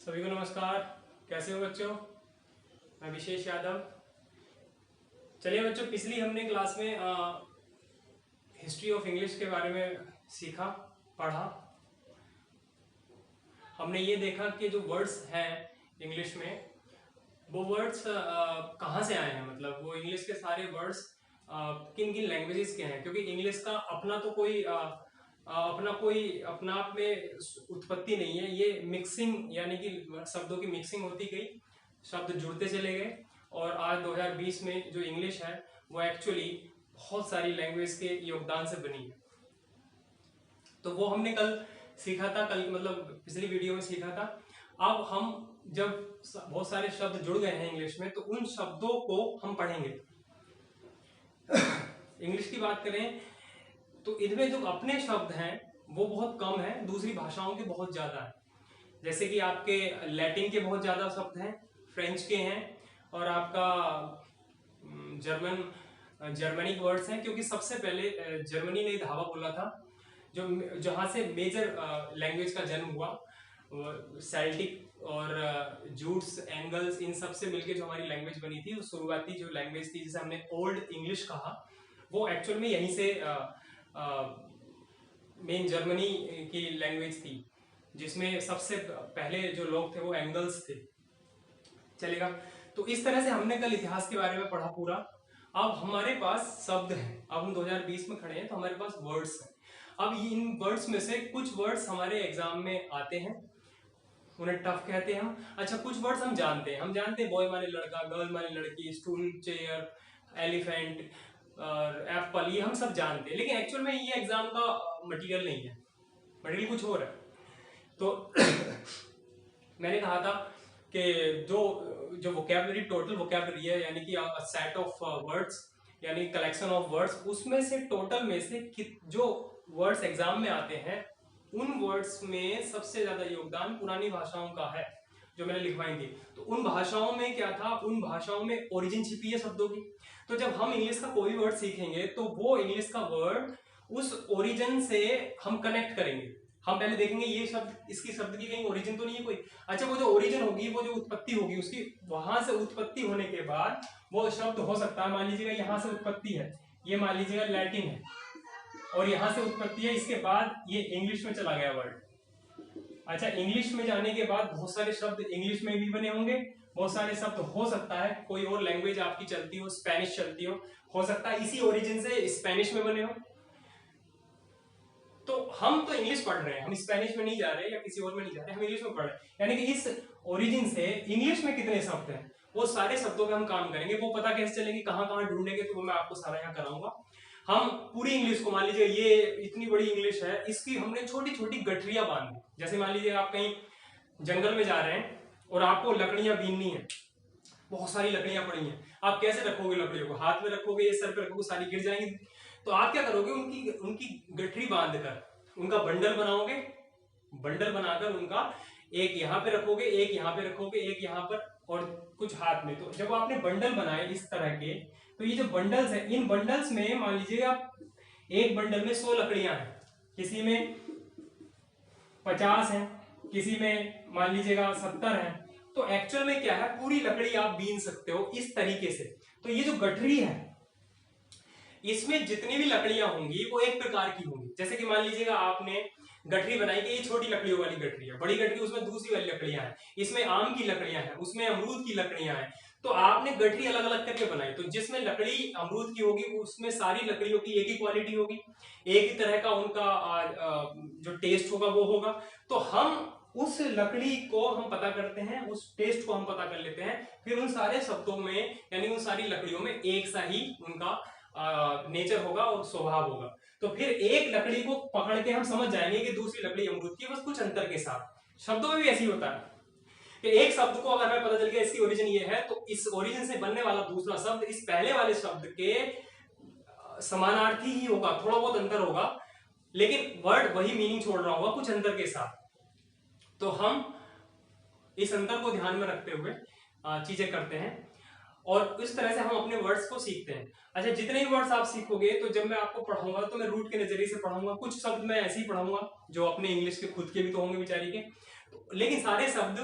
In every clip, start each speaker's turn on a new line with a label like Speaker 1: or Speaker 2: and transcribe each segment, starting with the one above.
Speaker 1: सभी को नमस्कार। कैसे हो बच्चों? मैं विशेष यादव। चलिए बच्चों, पिछली हमने क्लास में हिस्ट्री ऑफ इंग्लिश के बारे में सीखा, पढ़ा। हमने ये देखा कि जो वर्ड्स हैं इंग्लिश में, वो वर्ड्स कहाँ से आए हैं, मतलब वो इंग्लिश के सारे वर्ड्स किन किन लैंग्वेजेस के हैं, क्योंकि इंग्लिश का अपना तो कोई अपना आप में उत्पत्ति नहीं है। ये मिक्सिंग, यानी कि शब्दों की मिक्सिंग होती गई, शब्द जुड़ते चले गए, और आज 2020 में जो इंग्लिश है वो एक्चुअली बहुत सारी लैंग्वेज के योगदान से बनी है। तो वो हमने कल सीखा था, कल मतलब पिछली वीडियो में सीखा था। अब हम जब बहुत सारे शब्द जुड़ गए हैं इंग्लिश में, तो उन शब्दों को हम पढ़ेंगे। इंग्लिश की बात करें तो इनमें जो अपने शब्द हैं वो बहुत कम है, दूसरी भाषाओं के बहुत ज्यादा है। जैसे कि आपके लैटिन के बहुत ज्यादा शब्द हैं, फ्रेंच के हैं, और आपका जर्मनिक वर्ड्स हैं, क्योंकि सबसे पहले जर्मनी ने धावा बोला था, जो जहां से मेजर लैंग्वेज का जन्म हुआ। सेल्टिक और जूट्स, एंगल्स, इन सब से मिलकर जो हमारी लैंग्वेज बनी थी, वो शुरुआती जो लैंग्वेज थी जिसे हमने ओल्ड इंग्लिश कहा, वो एक्चुअल में यहीं से मेन जर्मनी की लैंग्वेज थी, जिसमें सबसे पहले जो लोग थे वो एंगल्स थे। चलेगा? तो इस तरह से हमने कल इतिहास के बारे में पढ़ा पूरा। अब हमारे पास शब्द हैं, अब हम 2020 में खड़े हैं, तो हमारे पास वर्ड्स हैं। अब इन वर्ड्स में से कुछ वर्ड्स हमारे एग्जाम में आते हैं, उन्हें टफ कहते हैं हम। अच्छा, कुछ वर्ड्स हम जानते हैं बॉय माने लड़का, गर्ल माने लड़की, स्टूल, चेयर, एलिफेंट और एप्पल, ये हम सब जानते हैं, लेकिन एक्चुअल में ये एग्जाम का मटेरियल नहीं है, मटेरियल कुछ और है। तो मैंने कहा था कि जो वोकैबुलरी, टोटल वोकैबुलरी है, यानी कि सेट ऑफ वर्ड्स, यानी कलेक्शन ऑफ वर्ड्स, उसमें से टोटल में से जो वर्ड्स एग्जाम में आते हैं, उन वर्ड्स में सबसे ज्यादा योगदान पुरानी भाषाओं का है, जो मैंने लिखवाई थी। तो उन भाषाओं में क्या था, उन भाषाओं में ओरिजिन छिपी है शब्दों की। तो जब हम इंग्लिश का कोई वर्ड सीखेंगे, तो वो इंग्लिश का वर्ड उस ओरिजिन से हम कनेक्ट करेंगे। हम पहले देखेंगे ये शब्द, इसकी शब्द की कहीं ओरिजिन तो नहीं है कोई। अच्छा, वो जो ओरिजिन होगी, वो जो उत्पत्ति होगी उसकी, वहां से उत्पत्ति होने के बाद वो शब्द हो सकता है, मान लीजिएगा यहाँ से उत्पत्ति है, ये मान लीजिएगा लैटिन है, और यहाँ से उत्पत्ति है, इसके बाद ये इंग्लिश में चला गया वर्ड। अच्छा, इंग्लिश में जाने के बाद बहुत सारे शब्द इंग्लिश में भी बने होंगे, बहुत सारे शब्द हो सकता है कोई और लैंग्वेज आपकी चलती हो, स्पेनिश चलती हो सकता है इसी ओरिजिन से स्पेनिश में बने हो। तो हम तो इंग्लिश पढ़ रहे हैं, हम स्पेनिश में नहीं जा रहे या किसी और में नहीं जा रहे, हम इंग्लिश में पढ़ रहे हैं, यानी कि इस ओरिजिन से इंग्लिश में कितने शब्द हैं, वो सारे शब्दों पे हम काम करेंगे। वो पता कैसे चलेंगे, कहाँ ढूंढेंगे, तो वो मैं आपको सारा यहाँ कराऊंगा। हम पूरी इंग्लिश को, मान लीजिए ये इतनी बड़ी इंग्लिश है, इसकी हमने छोटी छोटी गठरियां बांध दी। जैसे मान लीजिए आप कहीं जंगल में जा रहे हैं और आपको लकड़ियां बीननी है, बहुत सारी लकड़ियां पड़ी हैं, आप कैसे रखोगे लकड़ियों को? हाथ में रखोगे या सर पे रखोगे? सारी गिर जाएंगी। तो आप क्या करोगे, उनकी गठरी बांधकर उनका बंडल बनाओगे, बंडल बनाकर उनका एक यहाँ पे रखोगे, एक यहाँ पे रखोगे, एक यहाँ पर, और कुछ हाथ में। तो जब आपने बंडल बनाए इस तरह के, तो ये जो बंडल्स है, इन बंडल्स में मान लीजिए आप एक बंडल में 100 लकड़ियां हैं, किसी में 50 है, किसी में मान लीजिएगा 70 है। तो एक्चुअल में क्या है, पूरी लकड़ी आप बीन सकते हो इस तरीके से। तो ये जो गठरी है, इसमें जितनी भी लकड़ियां होंगी वो एक प्रकार की होंगी। जैसे कि मान लीजिएगा आपने गठरी बनाई कि ये छोटी लकड़ियों वाली गठरी है, बड़ी गठरी उसमें दूसरी वाली लकड़ियां हैं, इसमें आम की लकड़ियां हैं, उसमें अमरूद की लकड़ियां हैं। तो आपने गठरी अलग अलग करके बनाई, तो जिसमें लकड़ी अमरूद की होगी उसमें सारी लकड़ियों की एक ही क्वालिटी होगी, एक ही तरह का उनका जो टेस्ट होगा वो होगा। तो हम उस लकड़ी को हम पता करते हैं, उस टेस्ट को हम पता कर लेते हैं, फिर उन सारे शब्दों में, यानी उन सारी लकड़ियों में एक सा ही उनका नेचर होगा और स्वभाव होगा। तो फिर एक लकड़ी को पकड़ के हम समझ जाएंगे कि दूसरी लकड़ी अमरूद की, बस कुछ अंतर के साथ। शब्दों में भी ऐसी होता है कि एक शब्द को अगर हमें पता चल गया इसकी ओरिजिन ये है, तो इस ओरिजिन से बनने वाला दूसरा शब्द इस पहले वाले शब्द के समानार्थी ही होगा, थोड़ा बहुत अंतर होगा, लेकिन वर्ड वही मीनिंग छोड़ रहा होगा कुछ अंतर के साथ। तो हम इस अंतर को ध्यान में रखते हुए चीजें करते हैं, और इस तरह से हम अपने वर्ड्स को सीखते हैं। अच्छा, जितने भी वर्ड्स आप सीखोगे, तो जब मैं आपको पढ़ाऊंगा तो मैं रूट के नजरिए से पढ़ाऊंगा। कुछ शब्द मैं ऐसे ही पढ़ाऊंगा जो अपने इंग्लिश के खुद के भी तो होंगे बेचारी के, लेकिन सारे शब्द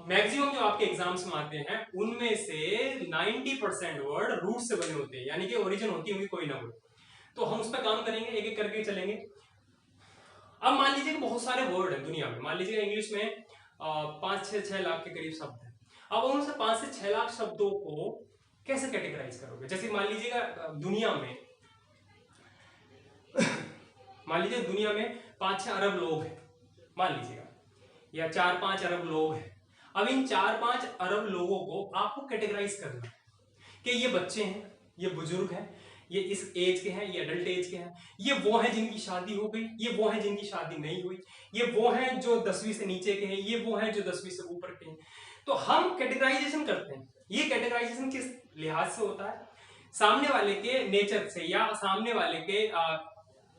Speaker 1: मैक्सिमम जो आपके एग्जाम्स में आते हैं उनमें से 90% वर्ड रूट से बने होते हैं, यानी कि ओरिजिन होती होगी कोई ना कोई। तो हम उस पर काम करेंगे, एक एक करके चलेंगे। अब मान लीजिए कि बहुत सारे वर्ड हैं दुनिया में, मान लीजिए इंग्लिश में 5-6 लाख के करीब शब्द हैं। अब उन से 5 से 6 लाख शब्दों को कैसे कैटेगराइज करोगे? जैसे मान लीजिएगा दुनिया में मान लीजिए दुनिया में 5-6 अरब लोग हैं, मान लीजिएगा, या 4-5 अरब लोग हैं। अब इन 4-5 अरब लोगों को आपको कैटेगराइज करना है कि ये बच्चे हैं, ये बुजुर्ग हैं, ये इस एज के हैं, ये अडल्ट एज के हैं, ये वो हैं जिनकी शादी हो गई, ये वो हैं जिनकी शादी नहीं हुई, ये वो हैं जो 10वीं से नीचे के हैं, ये वो हैं जो 10वीं से ऊपर के हैं। तो हम कैटेगराइजेशन करते हैं। ये कैटेगराइजेशन किस लिहाज से होता है? सामने वाले के नेचर से या सामने वाले के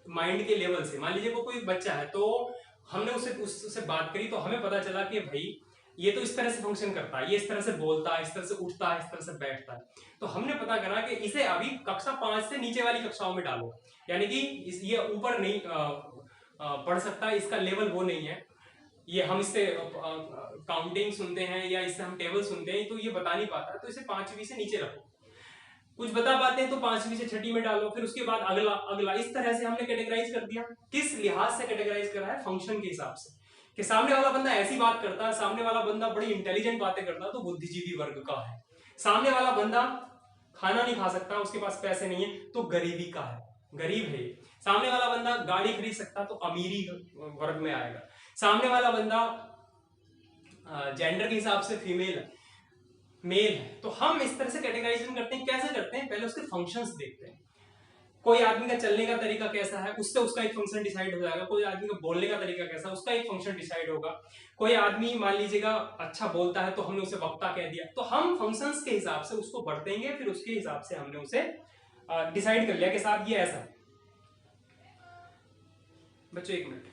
Speaker 1: माइंड के लेवल से। मान लीजिए वो कोई बच्चा है, तो हमने उससे बात करी, तो हमें पता चला कि भाई ये तो इस तरह से फंक्शन करता है, ये इस तरह से बोलता है, इस तरह से उठता है, इस तरह से बैठता है। तो हमने पता करा कि इसे अभी कक्षा 5 से नीचे वाली कक्षाओं में डालो, यानी कि ये ऊपर नहीं पढ़ सकता, इसका लेवल वो नहीं है। ये हम इससे काउंटिंग सुनते हैं या इससे हम टेबल सुनते हैं, तो ये बता नहीं पाता, तो इसे 5वीं से नीचे रखो। कुछ बता पाते हैं तो 5वीं से 6ठी में डालो, फिर उसके बाद अगला अगला, इस तरह से हमने कैटेगराइज कर दिया। किस लिहाज से कैटेगराइज करा है? फंक्शन के हिसाब से, कि सामने वाला बंदा ऐसी बात करता है, सामने वाला बंदा बड़ी इंटेलिजेंट बातें करता है, तो बुद्धिजीवी वर्ग का है। सामने वाला बंदा खाना नहीं खा सकता, उसके पास पैसे नहीं है, तो गरीबी का है, गरीब है। सामने वाला बंदा गाड़ी खरीद सकता, तो अमीरी वर्ग में आएगा। सामने वाला बंदा जेंडर के हिसाब से फीमेल है, मेल है। तो हम इस तरह से कैटेगराइजेशन करते हैं। कैसे करते हैं? पहले उसके फंक्शंस देखते हैं। कोई आदमी का चलने का तरीका कैसा है, उससे उसका एक फंक्शन डिसाइड हो जाएगा। कोई आदमी का बोलने का तरीका कैसा है, उसका एक फंक्शन डिसाइड होगा। कोई आदमी मान लीजिएगा अच्छा बोलता है, तो हमने उसे वक्ता कह दिया। तो हम फंक्शंस के हिसाब से उसको बढ़तेंगे, फिर उसके हिसाब से हमने उसे डिसाइड कर लिया कि साहब ये ऐसा है। बच्चों एक मिनट,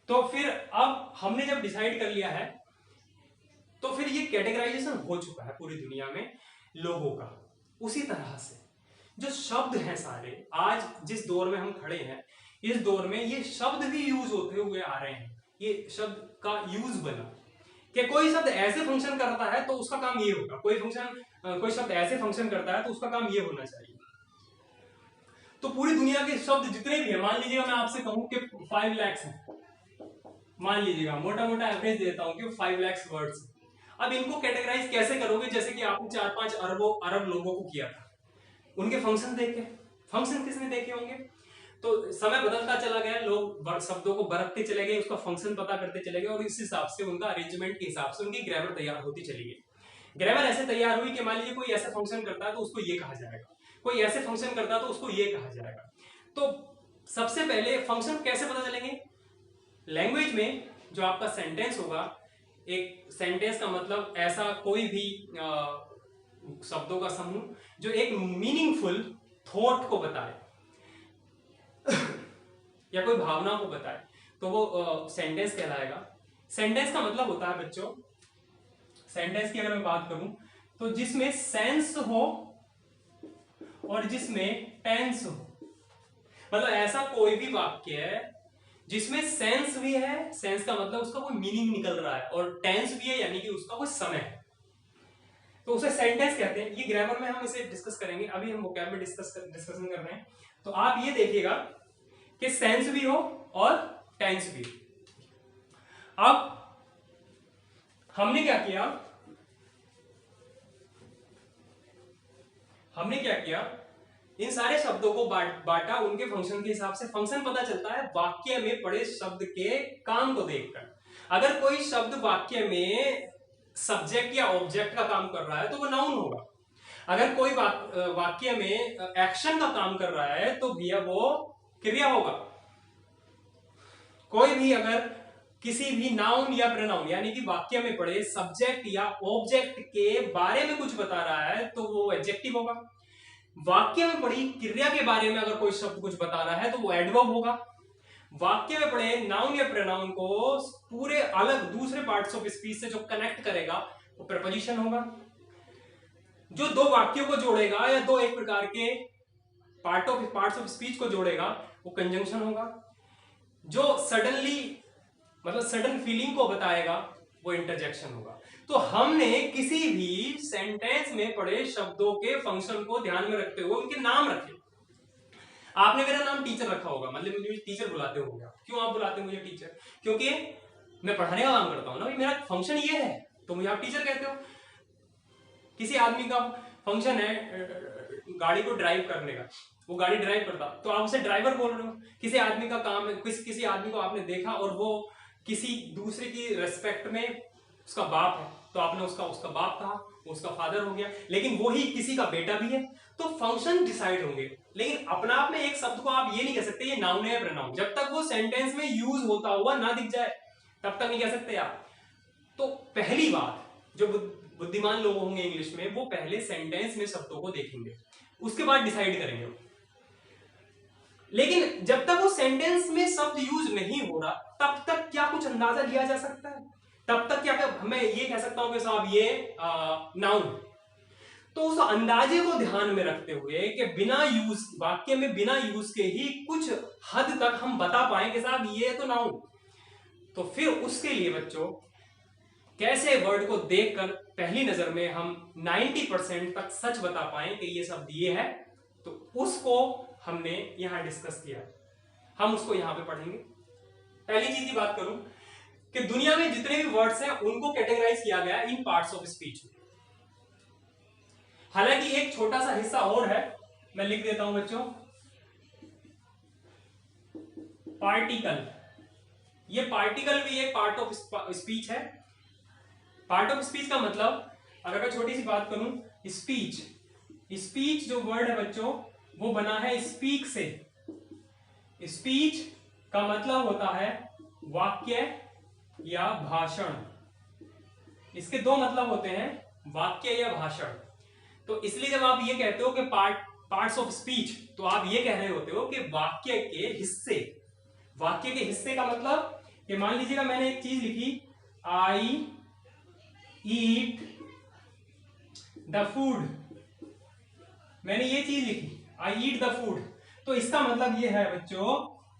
Speaker 1: तो फिर अब हमने जब डिसाइड कर लिया है, तो फिर ये कैटेगराइजेशन हो चुका है पूरी दुनिया में लोगों का। उसी तरह से जो शब्द हैं सारे, आज जिस दौर में हम खड़े हैं, इस दौर में ये शब्द भी यूज होते हुए आ रहे हैं। ये शब्द का यूज बना कि कोई शब्द ऐसे फंक्शन करता है तो उसका काम ये होगा, कोई शब्द ऐसे फंक्शन करता है तो उसका काम ये होना चाहिए। तो पूरी दुनिया के शब्द जितने भी है, मान लीजिएगा मैं आपसे कहूं कि 5 लाख है, मान लीजिएगा मोटा मोटा एवरेज देता हूं कि 5 लाख वर्ड्स। अब इनको कैटेगराइज कैसे करोगे? जैसे कि आपने 4-5 अरब लोगों को किया था, उनके फंक्शन देखे, फंक्शन किसने देखे होंगे? तो समय बदलता चला गया, लोग शब्दों को बरतते चले गए, उसका फंक्शन पता करते चले गए, और इस हिसाब से उनका अरेंजमेंट के हिसाब से उनकी ग्रामर तैयार होती चली गई। ग्रामर ऐसे तैयार हुई कि मान लीजिए कोई ऐसा फंक्शन करता है तो उसको ये कहा जाएगा, कोई ऐसे फंक्शन करता है तो उसको ये कहा जाएगा। तो सबसे पहले फंक्शन कैसे पता चलेंगे? लैंग्वेज में जो आपका सेंटेंस होगा, एक सेंटेंस का मतलब ऐसा कोई भी शब्दों का समूह जो एक मीनिंगफुल थॉट को बताए या कोई भावना को बताए, तो वो सेंटेंस कहलाएगा। सेंटेंस का मतलब होता है बच्चों, सेंटेंस की अगर मैं बात करूं तो जिसमें सेंस हो और जिसमें टेंस हो। मतलब ऐसा कोई भी वाक्य है जिसमें सेंस भी है, सेंस का मतलब उसका कोई मीनिंग निकल रहा है, और टेंस भी है यानी कि उसका कोई समय है, तो उसे सेंटेंस कहते हैं। ये ग्रामर में हम इसे डिस्कस करेंगे, अभी हम वोकैब में डिस्कशन कर रहे हैं। तो आप ये देखिएगा कि सेंस भी हो और टेंस भी। अब हमने क्या किया, इन सारे शब्दों को बांटा उनके फंक्शन के हिसाब से। फंक्शन पता चलता है वाक्य में पड़े शब्द के काम को देखकर। अगर कोई शब्द वाक्य में सब्जेक्ट या ऑब्जेक्ट का काम कर रहा है तो वो नाउन होगा। अगर कोई वाक्य में एक्शन का काम कर रहा है तो भैया वो क्रिया होगा। कोई भी अगर किसी भी नाउन या प्रोनाउन यानी कि वाक्य में पड़े सब्जेक्ट या ऑब्जेक्ट के बारे में कुछ बता रहा है तो वो एडजेक्टिव होगा। वाक्य में पड़ी क्रिया के बारे में अगर कोई शब्द कुछ बता रहा है तो वो एडवर्ब होगा। वाक्य में पड़े नाउन या प्रोनाउन को पूरे अलग दूसरे पार्ट्स ऑफ स्पीच से जो कनेक्ट करेगा वो प्रीपोजिशन होगा। जो दो वाक्यों को जोड़ेगा या दो एक प्रकार के पार्ट्स ऑफ स्पीच को जोड़ेगा वो कंजंक्शन होगा। जो सडनली मतलब सडन फीलिंग को बताएगा वो इंटरजेक्शन होगा। तो हमने किसी भी सेंटेंस में पड़े शब्दों के फंक्शन को ध्यान में रखते हुए उनके नाम रखे। आपने मेरा नाम टीचर रखा होगा, मतलब मुझे टीचर बुलाते होंगे। क्यों आप बुलाते हैं मुझे टीचर? क्योंकि मैं पढ़ाने का काम करता हूं ना, मेरा फंक्शन ये है, तो मुझे आप टीचर कहते हो। किसी आदमी का फंक्शन है गाड़ी को ड्राइव करने का, वो गाड़ी ड्राइव करता, तो आप उसे ड्राइवर बोल रहे हो। किसी आदमी का काम है, किसी आदमी को आपने देखा और वो किसी दूसरे की रेस्पेक्ट में उसका बाप है, तो आपने उसका बाप कहा, उसका फादर हो गया। लेकिन वो ही किसी का बेटा भी है, तो फंक्शन डिसाइड होंगे। लेकिन अपना आप में एक शब्द को आप ये नहीं कह सकते ये नाउन है या प्रोनाउन, जब तक वो सेंटेंस में यूज होता हुआ ना दिख जाए तब तक नहीं कह सकते आप। तो पहली बात, जो बुद्धिमान लोग होंगे इंग्लिश में, वो पहले सेंटेंस में शब्दों को देखेंगे, उसके बाद डिसाइड करेंगे। लेकिन जब तक वो सेंटेंस में शब्द यूज नहीं हो रहा तब तक क्या कुछ अंदाजा लिया जा सकता है? तब तक क्या मैं ये कह सकता हूं कि साहब ये नाउन। तो उस अंदाजे को ध्यान में रखते हुए कि बिना यूज, वाक्य में बिना यूज के ही कुछ हद तक हम बता पाए कि साहब ये तो नाउन, तो फिर उसके लिए बच्चों कैसे वर्ड को देखकर पहली नजर में हम 90% तक सच बता पाए कि ये शब्द ये है, तो उसको हमने यहां डिस्कस किया। हम उसको यहां पे पढ़ेंगे। पहली चीज की बात करूं कि दुनिया में जितने भी वर्ड्स हैं उनको कैटेगराइज किया गया इन पार्ट्स ऑफ स्पीच। हालांकि एक छोटा सा हिस्सा और है, मैं लिख देता हूं बच्चों, पार्टिकल। ये पार्टिकल भी एक पार्ट ऑफ स्पीच है। पार्ट ऑफ स्पीच का मतलब, अगर मैं छोटी सी बात करूं, स्पीच, स्पीच जो वर्ड है बच्चों वो बना है स्पीक से। स्पीच का मतलब होता है वाक्य या भाषण। इसके दो मतलब होते हैं, वाक्य या भाषण। तो इसलिए जब आप ये कहते हो कि पार्ट्स ऑफ स्पीच, तो आप ये कह रहे होते हो कि वाक्य के हिस्से। वाक्य के हिस्से का मतलब कि मान लीजिएगा मैंने एक चीज लिखी, आई ईट द फूड, मैंने ये चीज लिखी आई ईट द फूड, तो इसका मतलब ये है बच्चों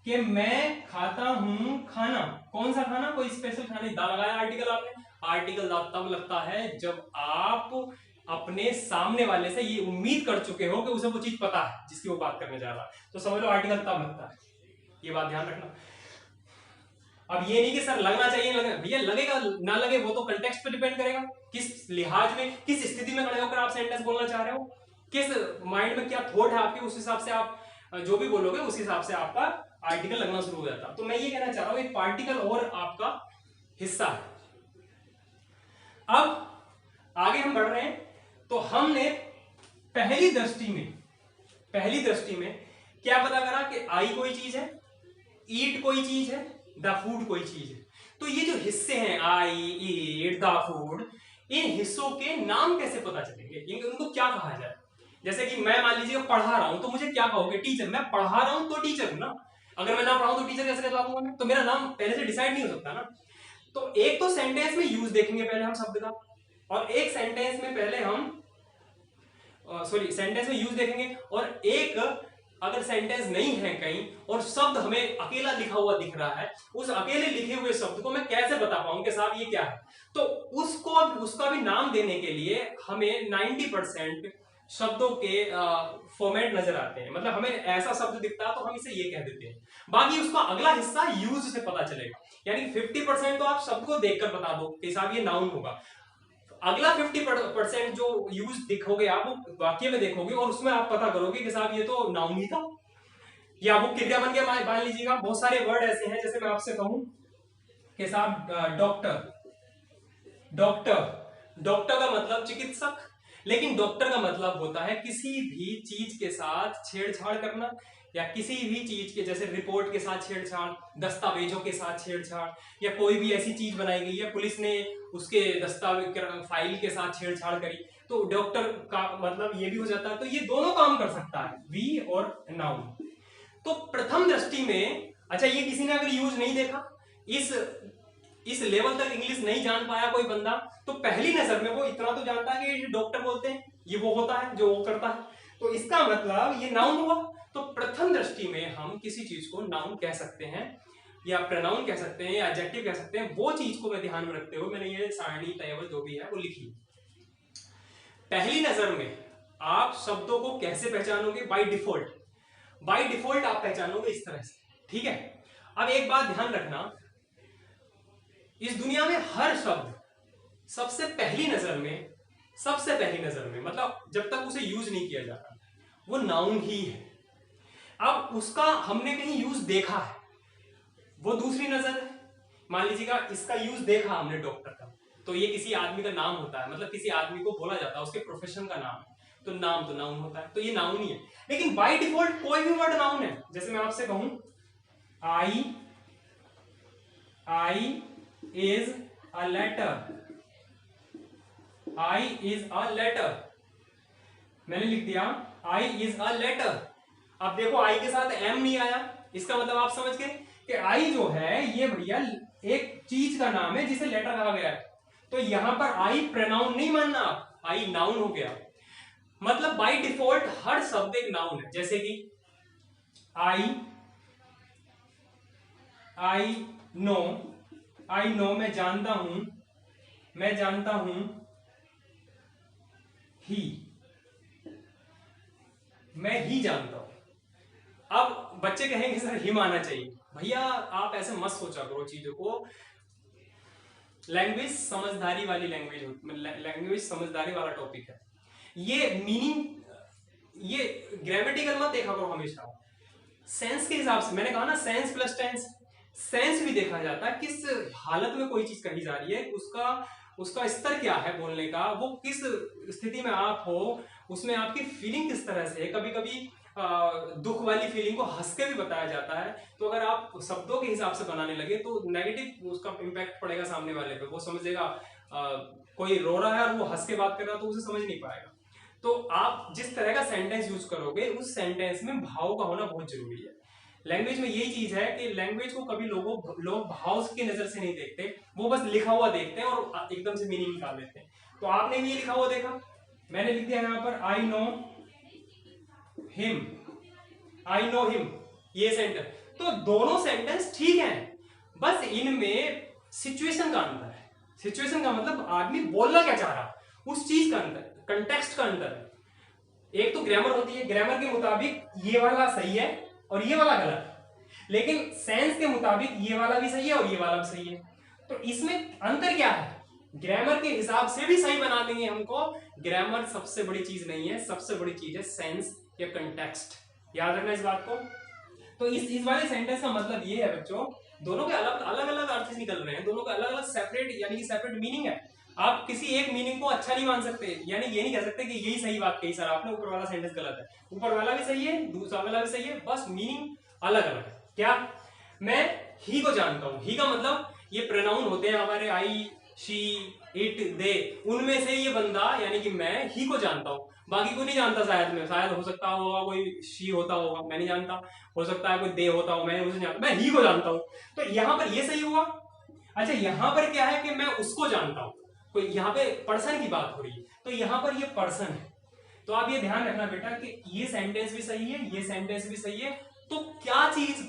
Speaker 1: कि मैं खाता हूं खाना। कौन सा खाना? कोई स्पेशल खाना। दा लगाया आर्टिकल आपने, आर्टिकल दा तब लगता है जब आप अपने सामने वाले से ये उम्मीद कर चुके हो कि उसे वो चीज पता है जिसकी वो बात करने जा रहा है, तो समझ लो आर्टिकल तब लगता है। ये बात ध्यान रखना। अब ये नहीं कि सर लगना चाहिए, लगना भैया, लगेगा ना लगे वो तो कंटेक्स्ट पे डिपेंड करेगा, किस लिहाज में, किस स्थिति में खड़े होकर आप सेंटेंस बोलना चाह रहे हो, किस माइंड में क्या थॉट है आपके, उस हिसाब से आप जो भी बोलोगे उस हिसाब से आपका आर्टिकल लगना शुरू हो जाता। तो मैं ये कहना चाह रहा हूं एक पार्टिकल और आपका हिस्सा है। अब आगे हम बढ़ रहे हैं, तो हमने पहली दृष्टि में क्या पता करा कि आई कोई चीज है, ईट कोई चीज है, द फूड कोई चीज है। तो ये जो हिस्से हैं आई ईट द फूड, इन हिस्सों के नाम कैसे पता चलेंगे, उनको क्या कहा जाए? जैसे कि मैं मान लीजिए पढ़ा रहा हूं, तो मुझे क्या कहोगे? टीचर। मैं पढ़ा रहा हूं तो टीचर हूं ना, अगर मैं ना पढ़ाऊं तो टीचर कैसे कहला दूंगा मैं? तो मेरा नाम पहले से डिसाइड नहीं हो सकता ना। तो एक तो सेंटेंस में यूज देखेंगे पहले हम शब्द का, और एक सेंटेंस में पहले हम सेंटेंस में यूज देखेंगे, और एक अगर सेंटेंस नहीं है कहीं और शब्द हमें अकेला लिखा हुआ दिख रहा है, उस अकेले लिखे हुए शब्द को मैं कैसे बता पाऊं कि साहब ये क्या है? तो उसका भी नाम देने के लिए हमें 90% शब्दों के फॉर्मेट नजर आते हैं। मतलब हमें ऐसा शब्द दिखता है तो हम इसे ये कह देते हैं, बाकी उसका अगला हिस्सा यूज से पता चलेगा। यानी 50% तो आप शब्द को देखकर बता दो कि साहब ये नाउन होगा, अगला 50% जो यूज देखोगे आप वो वाक्य में देखोगे, और उसमें आप पता करोगे कि साहब ये तो नाउन ही था, या वो क्रिया बन गया। मान लीजिएगा बहुत सारे वर्ड ऐसे हैं, जैसे मैं आपसे कहूं कि साहब डॉक्टर, डॉक्टर का मतलब चिकित्सक, लेकिन डॉक्टर का मतलब होता है किसी भी चीज के साथ छेड़छाड़ करना, या किसी भी चीज के, जैसे रिपोर्ट के साथ छेड़छाड़, दस्तावेजों के साथ छेड़छाड़, या कोई भी ऐसी चीज बनाई गई है पुलिस ने उसके दस्तावेज फाइल के साथ छेड़छाड़ करी, तो डॉक्टर का मतलब ये भी हो जाता है। तो ये दोनों काम कर सकता है, वी और नाउन। तो प्रथम दृष्टि में, अच्छा ये किसी ने अगर यूज नहीं देखा, इस लेवल तक इंग्लिश नहीं जान पाया कोई बंदा, तो पहली नजर में वो इतना तो जानता है कि डॉक्टर बोलते हैं, ये वो होता है जो वो करता है, तो इसका मतलब ये नाउन हुआ। तो प्रथम दृष्टि में हम किसी चीज को नाउन कह सकते हैं, या प्रोनाउन कह सकते हैं या एडजेक्टिव कह सकते हैं, वो चीज को मैं ध्यान में रखते हुए मैंने ये सारणी टेबल जो भी है वो लिखी। पहली नजर में आप शब्दों को कैसे पहचानोगे? बाय डिफॉल्ट आप पहचानोगे इस तरह से, ठीक है। अब एक बात ध्यान रखना, इस दुनिया में हर शब्द सबसे पहली नजर में मतलब जब तक उसे यूज नहीं किया जाता वो नाउन ही है। अब उसका हमने कहीं यूज देखा है, वो दूसरी नजर है। मान लीजिएगा इसका यूज देखा हमने डॉक्टर का, तो ये किसी आदमी का नाम होता है, मतलब किसी आदमी को बोला जाता है, उसके प्रोफेशन का नाम है, तो नाउन होता है, तो ये नाउन ही है। लेकिन बाय डिफॉल्ट कोई भी वर्ड नाउन है। जैसे मैं आपसे कहूं आई इज अ लेटर, मैंने लिख दिया आई इज अ लेटर। अब देखो आई के साथ एम नहीं आया, इसका मतलब आप समझ गए कि आई जो है ये भैया एक चीज का नाम है जिसे लेटर कहा गया है। तो यहां पर आई प्रोनाउन नहीं मानना, आई नाउन हो गया। मतलब बाय डिफॉल्ट हर शब्द एक नाउन है। जैसे कि आई नो मैं जानता हूं, मैं ही जानता हूं। अब बच्चे कहेंगे सर हिम आना चाहिए, भैया आप ऐसे मत सोचा करो चीजों को। लैंग्वेज समझदारी वाला टॉपिक है। ये मीनिंग, ये ग्रामेटिकल मत देखा करो हमेशा, सेंस के हिसाब से। मैंने कहा ना सेंस प्लस टेंस, सेंस भी देखा जाता है, किस हालत में कोई चीज कही जा रही है, उसका स्तर क्या है बोलने का, वो किस स्थिति में आप हो, उसमें आपकी फीलिंग किस तरह से है। कभी कभी दुख वाली फीलिंग को हंस के भी बताया जाता है, तो अगर आप शब्दों के हिसाब से बनाने लगे तो नेगेटिव उसका इम्पैक्ट पड़ेगा सामने वाले पे। वो समझेगा कोई रो रहा है और वो हंस के बात कर रहा है तो उसे समझ नहीं पाएगा। तो आप जिस तरह का सेंटेंस यूज करोगे उस सेंटेंस में भाव का होना बहुत जरूरी है। लैंग्वेज में यही चीज है कि लैंग्वेज को कभी लोग भाव की नजर से नहीं देखते, वो बस लिखा हुआ देखते हैं और एकदम से मीनिंग निकाल देते हैं। तो आपने भी ये लिखा हुआ देखा, मैंने लिख दिया यहाँ पर आई नो हिम, ये सेंटेंस। तो दोनों सेंटेंस ठीक हैं, बस इनमें सिचुएशन का अंतर है। सिचुएशन का मतलब आदमी बोलना क्या चाह रहा, उस चीज का अंतर, कंटेक्स्ट का अंतर है। एक तो ग्रामर होती है, ग्रामर के मुताबिक ये वाला सही है और ये वाला गलत है, लेकिन सेंस के मुताबिक ये वाला भी सही है और ये वाला भी सही है। तो इसमें अंतर क्या है? ग्रामर के हिसाब से भी सही बना देंगे हमको। ग्रामर सबसे बड़ी चीज नहीं है, सबसे बड़ी चीज है सेंस या कंटेक्स्ट। याद रखना इस बात को। तो इस वाले सेंटेंस का मतलब ये है बच्चों, दोनों के अलग अलग अर्थ निकल रहे हैं, दोनों का अलग अलग सेपरेट यानी कि सेपरेट मीनिंग है। आप किसी एक मीनिंग को अच्छा नहीं मान सकते, यानी ये नहीं कह सकते कि यही सही बात कही सर आपने, ऊपर वाला सेंटेंस गलत है। ऊपर वाला भी सही है, दूसरा वाला भी सही है, बस मीनिंग अलग अलग है। क्या? मैं ही को जानता हूं, ही का मतलब ये प्रोनाउन होते हैं हमारे, आई, शी, इट, दे, उनमें से ये बंदा यानी कि मैं ही को जानता हूं, बाकी को नहीं जानता। शायद हो सकता होगा कोई शी होता होगा, मैं नहीं जानता, हो सकता है कोई दे होता हो, मैं उसे जानता, मैं ही को जानता हूं। तो यहां पर ये सही हुआ। अच्छा यहां पर क्या है कि मैं उसको जानता हूं, कोई यहाँ पे पर्सन की बात हो रही है, तो यहां पर ये पर्सन है। तो आप ये ध्यान रखना बेटा कि ये सेंटेंस भी सही है, ये सेंटेंस भी सही है, तो क्या चीज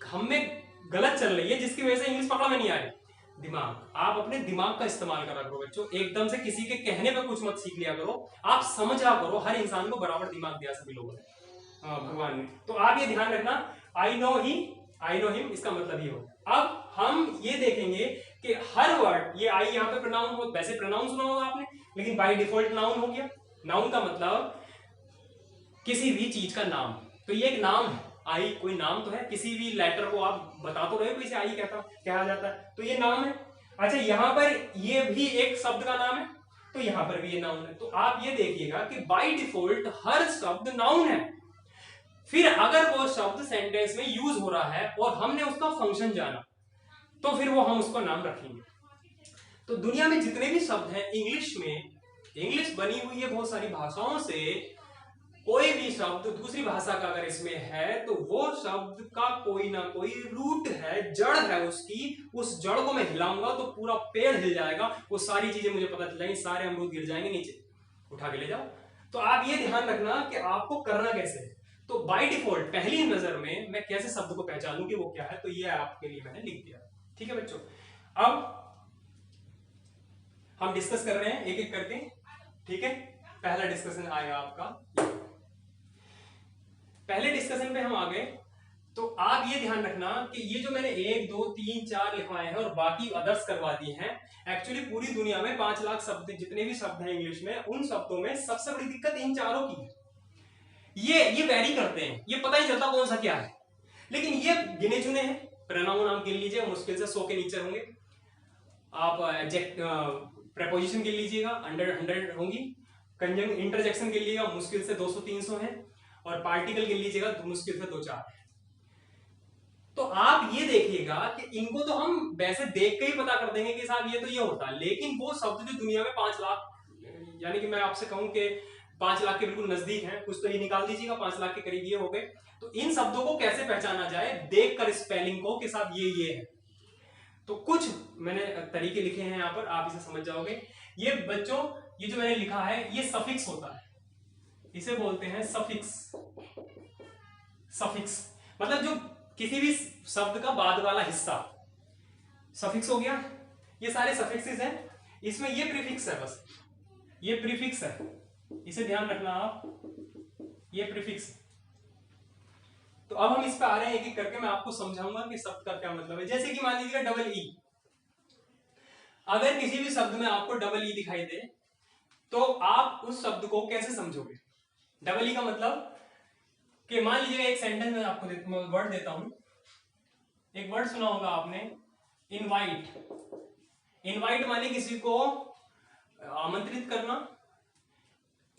Speaker 1: हमें गलत चल रही है जिसकी वजह से इंग्लिश पकड़ में नहीं आ रही? दिमाग। आप अपने दिमाग का इस्तेमाल करा करो बच्चों, एकदम से किसी के कहने पे कुछ मत सीख लिया करो, आप समझा करो। हर इंसान को बराबर दिमाग दिया सभी लोगों ने, भगवान ने। तो आप ये ध्यान रखना, आई नो हिम, इसका मतलब ये हो। अब हम ये देखेंगे कि हर वर्ड, ये आई यहाँ पे प्रोनाउन हो, वैसे प्रोनाउन सुना होगा आपने, लेकिन बाय डिफॉल्ट नाउन हो गया। नाउन का मतलब किसी भी चीज का नाम, तो ये एक नाम है। आई कोई नाम तो है, किसी भी लेटर को आप बता तो रहे हो इसे आई कहा जाता है, तो ये नाम है। अच्छा यहाँ पर ये भी एक शब्द का नाम है, तो यहाँ पर भी ये नाउन है। तो आप ये देखिएगा कि बाय डिफॉल्ट हर शब्द नाउन है। फिर अगर वो शब्द सेंटेंस में यूज हो रहा है और हमने उसका फंक्शन जाना, तो फिर वो हम उसको नाम रखेंगे। तो दुनिया में जितने भी शब्द हैं इंग्लिश में, इंग्लिश बनी हुई है बहुत सारी भाषाओं से, कोई भी शब्द दूसरी भाषा का अगर इसमें है तो वो शब्द का कोई ना कोई रूट है, जड़ है उसकी, उस जड़ को मैं हिलाऊंगा तो पूरा पेड़ हिल जाएगा, वो सारी चीजें मुझे पता चल जाएंगी, सारे अमरूद गिर जाएंगे नीचे, उठा के ले जाओ। तो आप ये ध्यान रखना कि आपको करना कैसे है। तो बाय डिफॉल्ट पहली नजर में मैं कैसे शब्द को पहचानूं कि वो क्या है, तो ये आपके लिए मैंने लिख दिया। ठीक है बच्चों, अब हम डिस्कस कर रहे हैं एक एक करके। ठीक है, पहला डिस्कशन आएगा आपका। पहले डिस्कशन पे हम आ गए, तो आप ये ध्यान रखना कि ये जो मैंने 1 2 3 4 लिखवाए हैं और बाकी अदर्स करवा दिए हैं, एक्चुअली पूरी दुनिया में 5 लाख शब्द जितने भी शब्द हैं इंग्लिश में, उन शब्दों में सबसे बड़ी दिक्कत इन चारों की है। ये वेरी करते हैं, ये पता ही चलता कौन सा क्या है, लेकिन ये गिने चुने हैं। प्रोनाउन नाम गिन लीजिए, मुश्किल से 100 के नीचे होंगे। आप प्रेपोजिशन गिन लीजिएगा, 100 होंगी। कंजंग इंटरजेक्शन गिन लीजिएगा, मुश्किल से 200-300 है। और पार्टिकल गिन लीजिएगा तो मुश्किल से 2-4 है। तो आप ये देखिएगा कि इनको तो हम वैसे देख के ही पता कर देंगे कि साहब ये तो ये होता है, लेकिन वो शब्द जो दुनिया में 5 लाख, यानी कि मैं आपसे कहूं कि 5 लाख के बिल्कुल नजदीक हैं, कुछ तो ये निकाल दीजिएगा, 5 लाख के करीब ये हो गए। तो इन शब्दों को कैसे पहचाना जाए देखकर स्पेलिंग को कि साहब ये है। तो कुछ मैंने तरीके लिखे हैं यहाँ पर, आप इसे समझ जाओगे। ये बच्चों, ये जो मैंने लिखा है ये सफिक्स होता है, इसे बोलते हैं सफिक्स। सफिक्स मतलब जो किसी भी शब्द का बाद वाला हिस्सा सफिक्स हो गया। ये सारे सफिक्सेस हैं, इसमें ये प्रीफिक्स है, बस ये प्रीफिक्स है, इसे ध्यान रखना आप, ये प्रीफिक्स। तो अब हम इस पे आ रहे हैं एक एक करके, मैं आपको समझाऊंगा कि शब्द का क्या मतलब है। जैसे कि मान लीजिएगा डबल ई, अगर किसी भी शब्द में आपको डबल ई दिखाई दे तो आप उस शब्द को कैसे समझोगे? डबल ई का मतलब कि मान लीजिए एक सेंटेंस में आपको वर्ड देता हूं, एक वर्ड सुना होगा आपने, इनवाइट। इनवाइट माने किसी को आमंत्रित करना,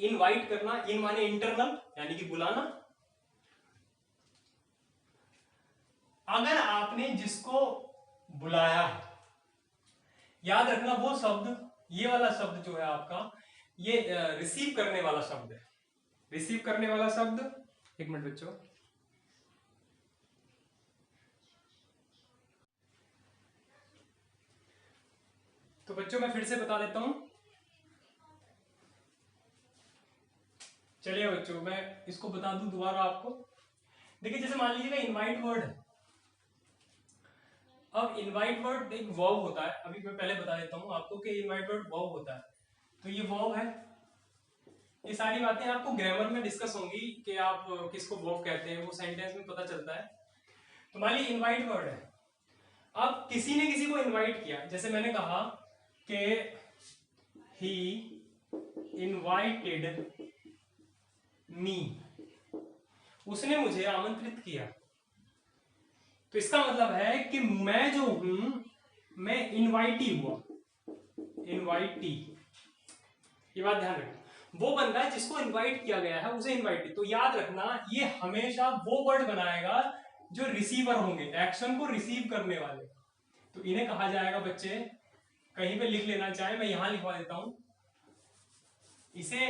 Speaker 1: इनवाइट करना, इन माने इंटरनल यानी कि बुलाना। अगर आपने जिसको बुलाया है, याद रखना वो शब्द, ये वाला शब्द जो है आपका, ये रिसीव करने वाला शब्द है। रिसीव करने वाला शब्द, एक मिनट बच्चों, तो बच्चों मैं फिर से बता देता हूं। चलिए बच्चों मैं इसको बता दूं दोबारा आपको। देखिए जैसे मान लीजिएगा इनवाइट वर्ड है। अब इनवाइट वर्ड एक वर्ब होता है, अभी मैं पहले बता देता हूं आपको कि इनवाइट वर्ड वर्ब होता है। तो ये वर्ब है, ये सारी बातें आपको ग्रामर में डिस्कस होंगी कि आप किसको वर्ब कहते हैं, वो सेंटेंस में पता चलता है। तो मान लीजिए इनवाइट वर्ड है, अब किसी ने किसी को इनवाइट किया, जैसे मैंने कहा कि ही इनवाइटेड मी, उसने मुझे आमंत्रित किया। तो इसका मतलब है कि मैं जो हूं, मैं इनवाइटी हुआ, इनवाइटी। ये बात ध्यान रखना, वो बंदा है जिसको इनवाइट किया गया है उसे इनवाइटी। तो याद रखना ये हमेशा वो वर्ड बनाएगा जो रिसीवर होंगे, एक्शन को रिसीव करने वाले। तो इन्हें कहा जाएगा बच्चे, कहीं पे लिख लेना चाहे, मैं यहां लिखवा देता हूं, इसे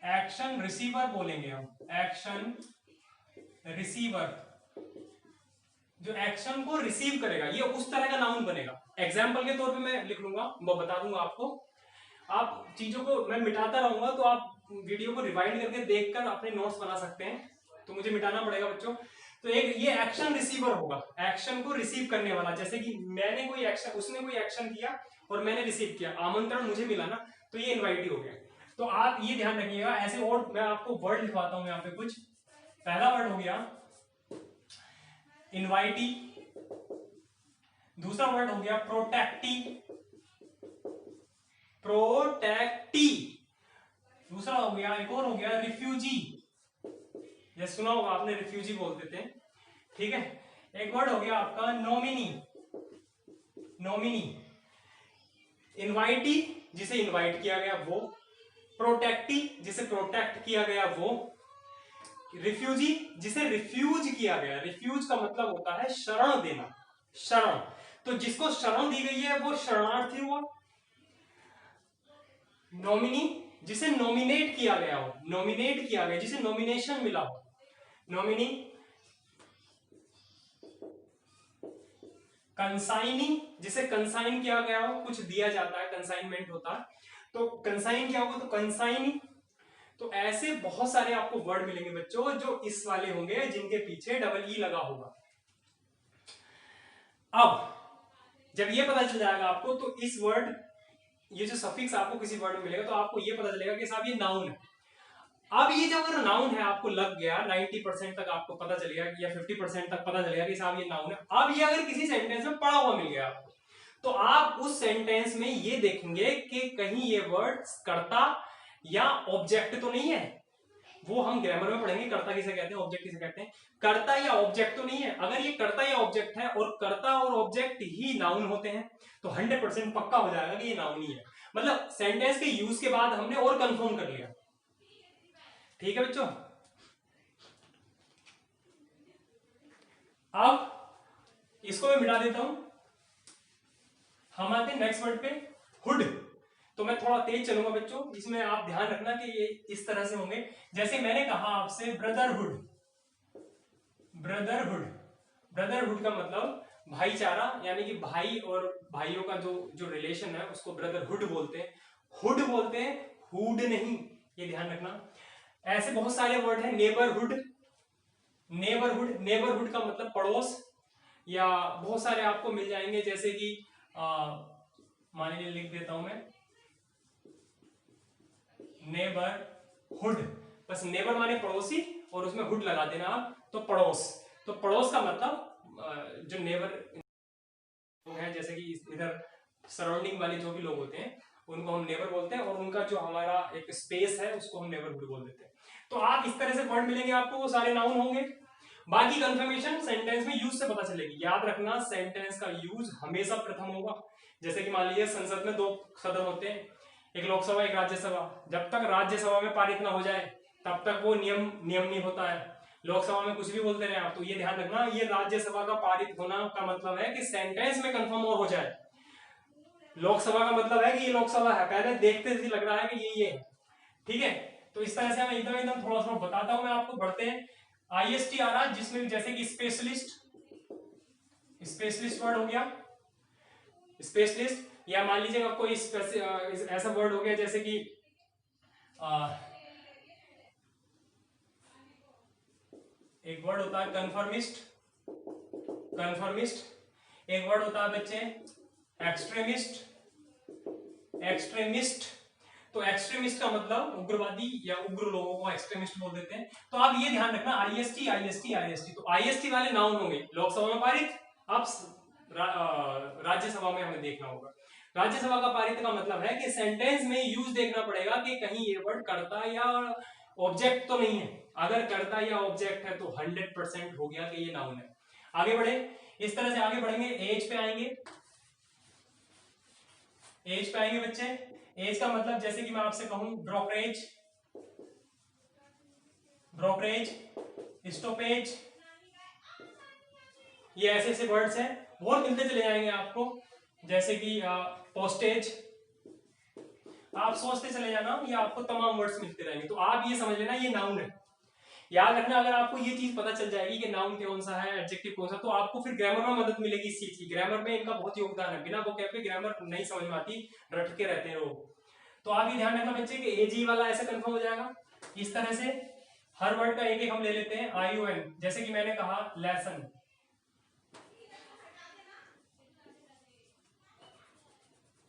Speaker 1: एक्शन रिसीवर बोलेंगे हम, एक्शन रिसीवर। जो एक्शन को रिसीव करेगा ये उस तरह का नाउन बनेगा। एग्जाम्पल के तौर पे मैं लिख लूंगा, मैं बता दूंगा आपको, आप चीजों को मैं मिटाता रहूंगा तो आप वीडियो को रिवाइंड करके देखकर अपने नोट्स बना सकते हैं। तो मुझे मिटाना पड़ेगा बच्चों। तो एक ये एक्शन रिसीवर होगा, एक्शन को रिसीव करने वाला। जैसे कि मैंने कोई एक्शन, उसने कोई एक्शन किया और मैंने रिसीव किया, आमंत्रण मुझे मिला ना, तो ये इनवाइटी हो गया। तो आप ये ध्यान रखिएगा। ऐसे और मैं आपको वर्ड लिखवाता हूं यहाँ पे कुछ। पहला वर्ड हो गया इनवाइटी, दूसरा वर्ड हो गया प्रोटेक्टी, प्रोटेक्टी, दूसरा हो गया, एक और हो गया रिफ्यूजी, ये सुना होगा आपने, रिफ्यूजी बोलते थे, ठीक है। एक वर्ड हो गया आपका नॉमिनी, नॉमिनी। इनवाइटी जिसे इनवाइट किया गया वो, प्रोटेक्टी जिसे प्रोटेक्ट किया गया वो, रिफ्यूजी जिसे रिफ्यूज किया गया। रिफ्यूज का मतलब होता है शरण देना, शरण। तो जिसको शरण दी गई है वो शरणार्थी हुआ। नॉमिनी जिसे नॉमिनेट किया गया हो, नॉमिनेट किया गया, जिसे नॉमिनेशन मिला हो, नॉमिनी। कंसाइनी जिसे कंसाइन किया गया हो, कुछ दिया जाता है, कंसाइनमेंट होता है, तो कंसाइन क्या होगा, तो कंसाइनी। तो ऐसे बहुत सारे आपको वर्ड मिलेंगे बच्चों जो इस वाले होंगे जिनके पीछे डबल ई लगा होगा। अब जब ये पता चल जाएगा आपको तो इस वर्ड, ये जो सफिक्स आपको किसी वर्ड में मिलेगा तो आपको ये पता चलेगा कि साहब ये नाउन है। अब ये जब अगर नाउन है आपको लग गया 90% तक आपको पता चलेगा या 50% तक पता चलेगा कि साहब ये नाउन है। अब ये अगर किसी सेंटेंस में पड़ा हुआ मिल गया आपको तो आप उस सेंटेंस में ये देखेंगे कि कहीं ये वर्ड कर्ता या ऑब्जेक्ट तो नहीं है। वो हम ग्रामर में पढ़ेंगे कर्ता किसे कहते हैं, ऑब्जेक्ट किसे कहते हैं। कर्ता या ऑब्जेक्ट तो नहीं है। अगर ये कर्ता या ऑब्जेक्ट है और कर्ता और ऑब्जेक्ट ही नाउन होते हैं तो 100% पक्का हो जाएगा कि ये नाउन ही है। मतलब सेंटेंस के यूज के बाद हमने और कंफर्म कर लिया। ठीक है बच्चों। अब इसको मैं मिटा देता हूं, हम आते हैं नेक्स्ट वर्ड पे, हुड। तो मैं थोड़ा तेज चलूंगा बच्चों, इसमें आप ध्यान रखना कि ये इस तरह से होंगे जैसे मैंने कहा आपसे ब्रदरहुड। ब्रदरहुड, ब्रदरहुड का मतलब भाईचारा, यानी कि भाई और भाइयों का जो रिलेशन है उसको ब्रदरहुड बोलते हैं। हुड बोलते हैं, हुड नहीं, ये ध्यान रखना। ऐसे बहुत सारे वर्ड हैं। नेबरहुड, नेबरहुड, नेबरहुड का मतलब पड़ोस, या बहुत सारे आपको मिल जाएंगे जैसे कि मान लीजिए लिख देता हूं मैं नेबरहुड, बस नेबर माने पड़ोसी और उसमें हुड लगा देना आप, तो पड़ोस। तो पड़ोस का मतलब जो नेबर है, जैसे कि इधर सराउंडिंग वाले जो भी लोग होते हैं उनको हम नेबर बोलते हैं, और उनका जो हमारा एक स्पेस है उसको हम नेबरहुड बोल देते हैं। तो आप इस तरह से वर्ड मिलेंगे आपको, वो सारे नाउन होंगे। बाकी कंफर्मेशन सेंटेंस में यूज से पता चलेगी। याद रखना सेंटेंस का यूज हमेशा प्रथम होगा। जैसे कि मान लीजिए संसद में 2 सदन होते हैं, एक लोकसभा एक राज्यसभा। जब तक राज्यसभा में पारित ना हो जाए तब तक वो नियम नहीं होता है। लोकसभा में कुछ भी बोलते रहे आप, तो ये ध्यान रखना ये राज्यसभा का पारित होना का मतलब है कि सेंटेंस में कंफर्म और हो जाए। लोकसभा का मतलब है कि ये लोकसभा है, पहले देखते से लग रहा है कि ये है। ठीक है, तो इस तरह से मैं एकदम एकदम थोड़ा थोड़ा बताता हूं मैं आपको। बढ़ते हैं। आईएसटी आ रहा है जिसमें जैसे कि स्पेशलिस्ट, स्पेशलिस्ट वर्ड हो गया स्पेशलिस्ट, या मान लीजिएगा कोई ऐसा वर्ड हो गया जैसे कि एक वर्ड होता है कन्फर्मिस्ट, कन्फर्मिस्ट। एक वर्ड होता है बच्चे एक्सट्रीमिस्ट, एक्सट्रीमिस्ट। तो एक्सट्रीमिस्ट का मतलब उग्रवादी या उग्र लोगों को एक्सट्रीमिस्ट बोल देते हैं। तो आप ये ध्यान रखना आईएसटी आईएसटी आईएसटी, तो आईएसटी वाले नाउन होंगे लोकसभा में पारित। अब राज्यसभा में हमें देखना होगा। राज्यसभा का पारित का मतलब है कि सेंटेंस में यूज देखना पड़ेगा कि कहीं ये वर्ड कर्ता या ऑब्जेक्ट तो नहीं है। अगर कर्ता या ऑब्जेक्ट है तो 100% हो गया कि ये नाउन है। आगे बढ़े, इस तरह से आगे बढ़ेंगे। एज पे आएंगे, एज पे आएंगे बच्चे। एज का मतलब जैसे कि मैं आपसे कहूं ब्रोकरेज, ब्रोकरेज, स्टॉपेज, ये ऐसे ऐसे वर्ड्स हैं। और मिलते चले जाएंगे आपको, जैसे कि पोस्टेज। आप सोचते चले जाना, ये आपको तमाम वर्ड्स मिलते रहेंगे। तो आप ये समझ लेना ये नाउन है। याद रखना अगर आपको ये चीज पता चल जाएगी कि नाउन कौन सा है, एडजेक्टिव कौन सा, तो आपको फिर ग्रामर में मदद मिलेगी इस चीज की। ग्रामर में इनका बहुत योगदान है, बिना वोकैब के ग्रामर नहीं समझ में आती, रटके रहते हैं लोग। तो आप ये ध्यान रखना बच्चे कि एजी वाला ऐसे कंफर्म हो जाएगा। इस तरह से हर वर्ड का एक एक हम ले लेते हैं। ION, जैसे कि मैंने कहा लेसन,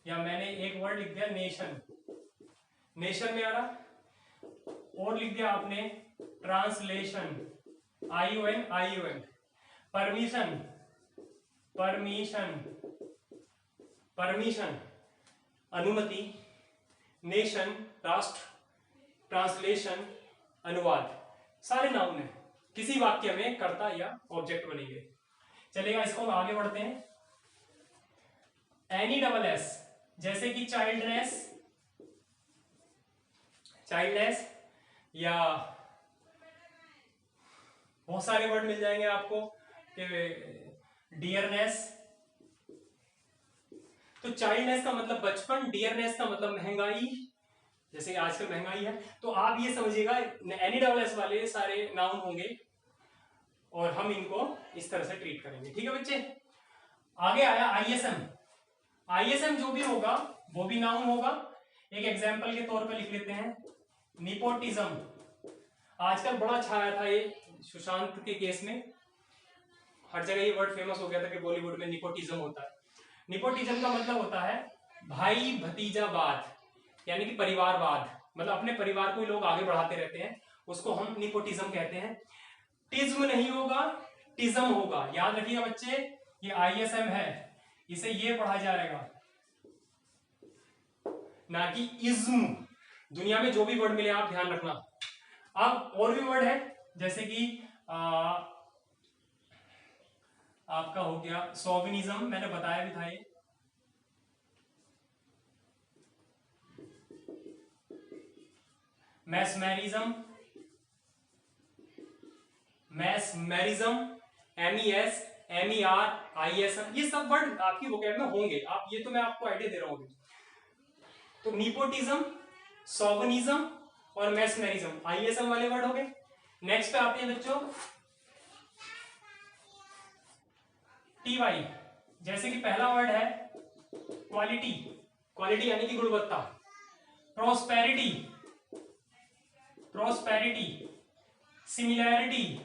Speaker 1: या मैंने एक वर्ड लिख दिया नेशन, नेशन में आ रहा, और लिख दिया आपने translation, ION ION। Permission, permission, permission अनुमति, नेशन राष्ट्र, ट्रांसलेशन अनुवाद, सारे नाउन है। किसी वाक्य में कर्ता या ऑब्जेक्ट बनेंगे। चलेगा, इसको हम आगे बढ़ते हैं। एनी डबल एस, जैसे कि चाइल्डनेस, चाइल्डनेस, या बहुत सारे वर्ड मिल जाएंगे आपको कि डियरनेस। तो चाइल्डनेस का मतलब बचपन, डियरनेस का मतलब महंगाई, जैसे कि आजकल महंगाई है। तो आप ये समझिएगा एनी डबल एस वाले सारे नाउन होंगे और हम इनको इस तरह से ट्रीट करेंगे। ठीक है बच्चे। आगे आया ISM। ISM जो भी होगा वो भी नाउन होगा। एक एग्जांपल के तौर पे लिख लेते हैं, निपोटिज्म आजकल बड़ा छाया था ये सुशांत के केस में, हर जगह ये वर्ड फेमस हो गया था कि बॉलीवुड में निपोटिज्म होता है। निपोटिज्म का मतलब होता है भाई भतीजावाद, यानी कि परिवारवाद, मतलब अपने परिवार को ही लोग आगे बढ़ाते रहते हैं, उसको हम निपोटिज्म कहते हैं। टिज्म नहीं होगा, टिज्म होगा, याद रखिएगा बच्चे, ये ISM है, इसे ये पढ़ा जाएगा, ना कि इज्म। दुनिया में जो भी वर्ड मिले आप ध्यान रखना। अब और भी वर्ड है, जैसे कि आपका हो गया सोविनिज्म, मैंने बताया भी था ये। मैस्मेरिज्म, मैस्मेरिज्म, MESMERISM, ये सब वर्ड आपकी वोकैब में होंगे, आप ये तो मैं आपको आइडिया दे रहा हूं। तो निपोटिज्म, सोवनिज्म और मैस्मेरिज्म ISM वाले वर्ड हो गए। नेक्स्ट पे आते हैं बच्चों TY, जैसे कि पहला वर्ड है क्वालिटी, क्वालिटी यानी कि गुणवत्ता। प्रोस्पेरिटी, प्रोस्पेरिटी, सिमिलैरिटी,